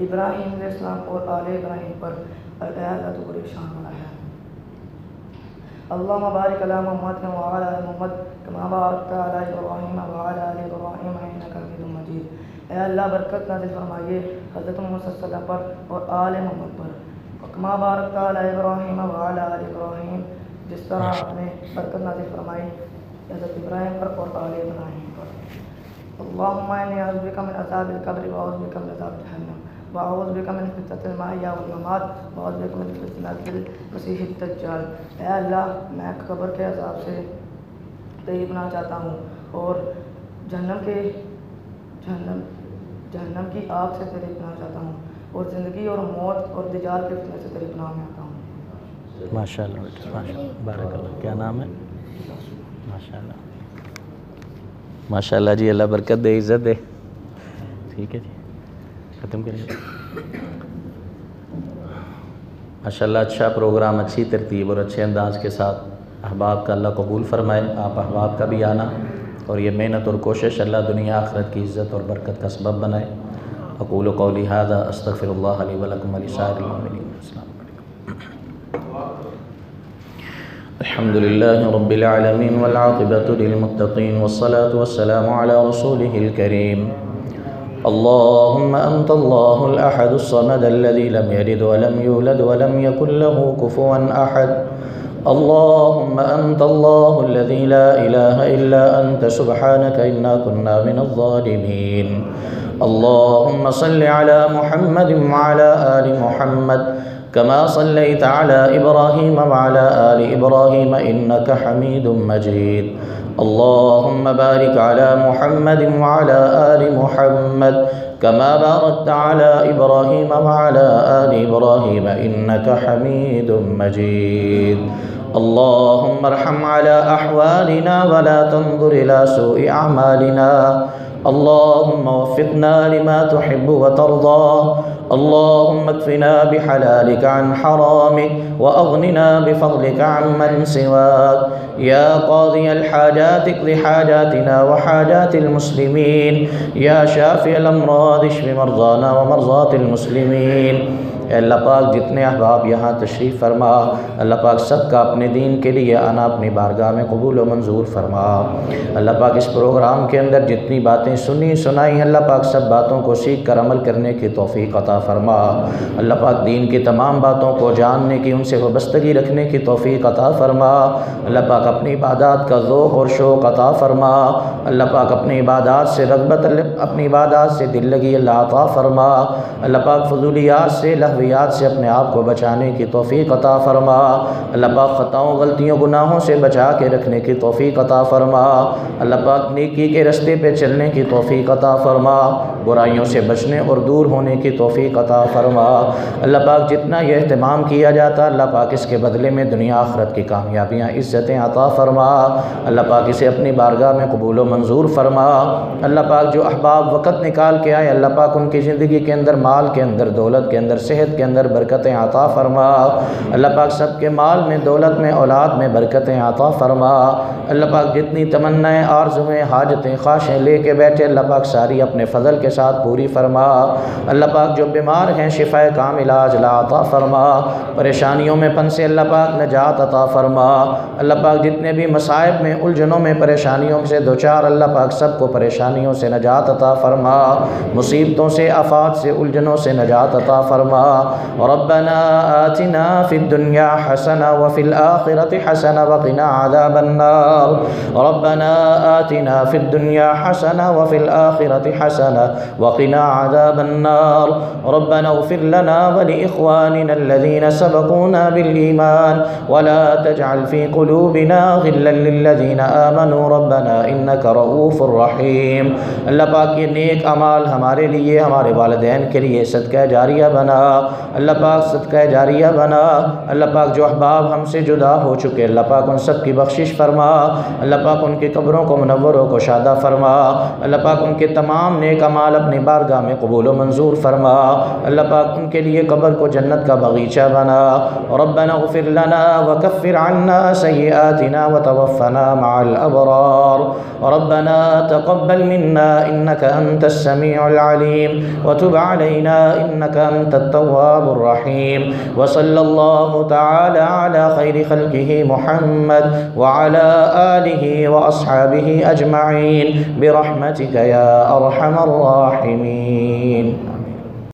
इब्राहीम अलैहिस्सलाम और आले इब्राहीम पर। ऐ अल्लाह तू बड़ी शान वाला है। अल्लाहुम्मा बारिक अला मुहम्मद व अला आलि मुहम्मद कमा बारकता अला इब्राहीम व अला आलि इब्राहीम इन्नका हमीदुम मजीद। ऐ अल्लाह बरकत नाज़िल फरमाइए हज़रत मुहम्मद सल्लल्लाहु अलैहि वसल्लम पर और आले मोहम्मद पर, कमा बारकता अला इब्राहीम व अला आलि इब्राहीम, जिस तरह आपने बरकत नाज़िल फरमाई हज़रत इब्राहीम पर और आले इब्राहीम पर। अल्लाहुम्मा इन्नी अऊज़ु बिका मिन अज़ाबिल क़ब्र व अऊज़ु बिका मिन अज़ाबि जहन्नम व अऊज़ु बिका मिन फितनतिल महया वल ममात व अऊज़ु बिका मिन फितनतिल मसीहिद दज्जाल। ऐ अल्लाह मैं कब्र के अज़ाब से तेरी पनाह चाहता हूँ, और जहन्नम की आग से तेरी पनाह चाहता हूँ, और ज़िंदगी और मौत और दज्जाल के फितने से तेरी पनाह में आता हूँ। माशाअल्लाह बेटा, माशाअल्लाह, बारकल्लाह। क्या नाम है? माशाअल्लाह माशाअल्लाह जी, अल्लाह बरकत दे, इज़्ज़त दे। ठीक है जी, ख़त्म करेंगे। माशाअल्लाह अच्छा प्रोग्राम, अच्छी तरतीब और अच्छे अंदाज के साथ अहबाब का अल्लाह कबूल फ़रमाए। आप अहबाब का भी आना और ये मेहनत और कोशिश अल्लाह दुनिया आखिरत की इज़्ज़त और बरकत का सबब बनाए। अक़ूलु क़ौली हाज़ा अस्तग़फ़िरुल्लाह ली व लकुम व लिसाइरिल मुमिनीन। अल्हम्दुलिल्लाहि रब्बिल आलमीन वल आक़िबतु लिल मुत्तक़ीन वस्सलातु वस्सलामु अला रसूलिहिल करीम। अल्लाहुम्मा अंतल्लाहुल अहदुस समद अल्लज़ी लम यलिद व लम यूलद व लम यकुल लहू कुफुवन अहद। अल्लाहुम्मा अंतल्लाहुल्लज़ी ला इलाहा इल्ला अंत सुब्हानका इन्ना कुन्ना मिनज़ ज़ालिमीन। अल्लाहुम्मा सल्लि अला मुहम्मद व अला आलि मुहम्मद कमा सल्लैता अला इब्राहीम व अला आलि इब्राहीम इन्नका हमीदुम मजीद। अल्लाहुम्मा बारिक अला मुहम्मद व अला आलि मुहम्मद कमा बारकता अला इब्राहीम व अला आलि इब्राहीम इन्नका हमीदुम मजीद। अल्लाहुम्मा अर्हम अला अहवालिना व ला तंजुर इला सूइ अमालिना। अल्लाहुम्मा वफ़िक़ना लिमा तुहिब्बु व तर्दा। अल्लाहुम्मा अक्फ़िना बिहलालिका अन हरामिक व अग़निना बिफ़ज़लिका अम्मन सिवाक। या क़ाज़ियल हाजात इक़्ज़ि हाजातिना व हाजातिल मुस्लिमीन। या शाफ़िअल अमराज़ इश्फ़ि मरज़ाना व मरज़ातिल मुस्लिमीन। अल्लाह पाक जितने अहबाब यहाँ तशरीफ़ फरमा, अल्लाह पाक सब का अपने दीन के लिए आना अपनी बारगाह में कबूल व मंजूर फरमा। अल्लाह पाक इस प्रोग्राम के अंदर जितनी बातें सुनी सुनाई, अल्लाह पाक सब बातों को सीख कर अमल करने की तौफ़ीक़ अता फ़रमा। अल्लाह पाक दीन की तमाम बातों को जानने की, उनसे वाबस्तगी रखने की तौफ़ीक़ अता फ़रमा। अल्लाह पाक अपनी इबादत का ज़ौक़ और शौक़ अता फ़रमा। अल्लाह पाक अपनी इबादत से रग़बत, अपनी इबादत से दिल लगी अल्लाह अता फ़रमा। अल्लाह पाक फ़ुज़ूलियात से, लहवियात से अपने आप को बचाने की तौफ़ीक़ अता फ़रमा। अल्लाह पाक ख़ताओं, गलतियों, गुनाहों से बचा के रखने की तौफ़ीक़ अता फ़रमा। अल्लाह पाक नेकी के रास्ते पे चलने की तौफ़ीक़ अता फ़रमा। बुराइयों से बचने और दूर होने की तौफ़ीक़ अता फ़रमा। अल्लाह पाक जितना यह एहतमाम किया जाता, अल्लाह पाक इसके बदले में दुनिया आखिरत की कामयाबियाँ, इज़्ज़तें अता फ़रमा। अल्लाह पाक इसे अपनी बारगाह में कबूल व मंजूर फ़रमा। अल्लाह पाक जो अहबाब वक़्त निकाल के आए, अल्लाह पाक उनकी ज़िंदगी के अंदर, माल के अंदर, दौलत के अंदर, सेहत के अंदर बरकतें अता फ़रमा। अल्लाह पाक सब के माल में, दौलत में, औलाद में बरकतें अता फ़रमा। अल्लाह पाक जितनी तमन्नाएँ, आरज़ुएँ, हाजतें, ख्वाहिशें लेके बैठे, अल्लाह पाक सारी अपने फ़ज़ल के साथ पूरी फ़रमा। अल्लाह पाक जो बीमार हैं, शिफ़ाए कामिला अजला अता फ़रमा। परेशानियों में फंसे, अल्लाह पाक नजात अता फ़रमा। अल्लाह पाक जितने भी मसाइब में, उलझनों में, परेशानियों से दो चार, अल्लाह पाक सबको परेशानियों से नजात अता फ़रमा। मुसीबतों से, आफ़ात से, उलझनों से नजात अता फ़रमा। रब्बना आतिना फ़िद दुनिया हसना व फ़िल आखिरति हसना व क़िना अज़ाबन्नार। रब्बना आतिना फ़िद दुनिया हसना व फ़िल आखिरति हसना व क़िना अज़ाबन्नार। रब्बना इग़फ़िर लना व लिइख़वानिना अल्लज़ीना सबक़ूना बिल ईमान व ला तजअल फ़ी क़ुलूबिना ग़िल्लन लिल्लज़ीना आमनू रब्बना इन्नका रऊफ़ुर रहीम। अल्लाह पाक ये नेक अमाल हमारे लिए, हमारे वालिदैन के लिए सदका जारिया बना। अल्लाह पाक सदका जारिया बना। अल्लाह पाक जो अहबाब हमसे जुदा हो चुके, अल्लाह पाक उन सब की बख्शिश फरमा। अल्लाह पाक उनकी कब्रों को, मुनव्वरों को शादा फरमा। अल्लाह पाक उनके तमाम नेक अमाल अपनी बारगाह में कबूल व मंजूर फरमा। अल्लाह पाक उनके लिए कब्र को जन्नत का बगीचा बना। रब्बना इग़फ़िर लना व कफ़्फ़िर अन्ना सय्यिआतिना व तवफ़्फ़ना मअल अबरार। रब्बना तक़ब्बल मिन्ना इन्नका अंतस समीउल अलीम व तुब अलैना इन्नका अंतत तव्वाबुर रहीम। व सल्लल्लाहु तआला अला खैरि खल्क़िही मुहम्मद व अला आलिही व अस्हाबिही अजमईन बिरहमतिका या अरहमर राहिमीन।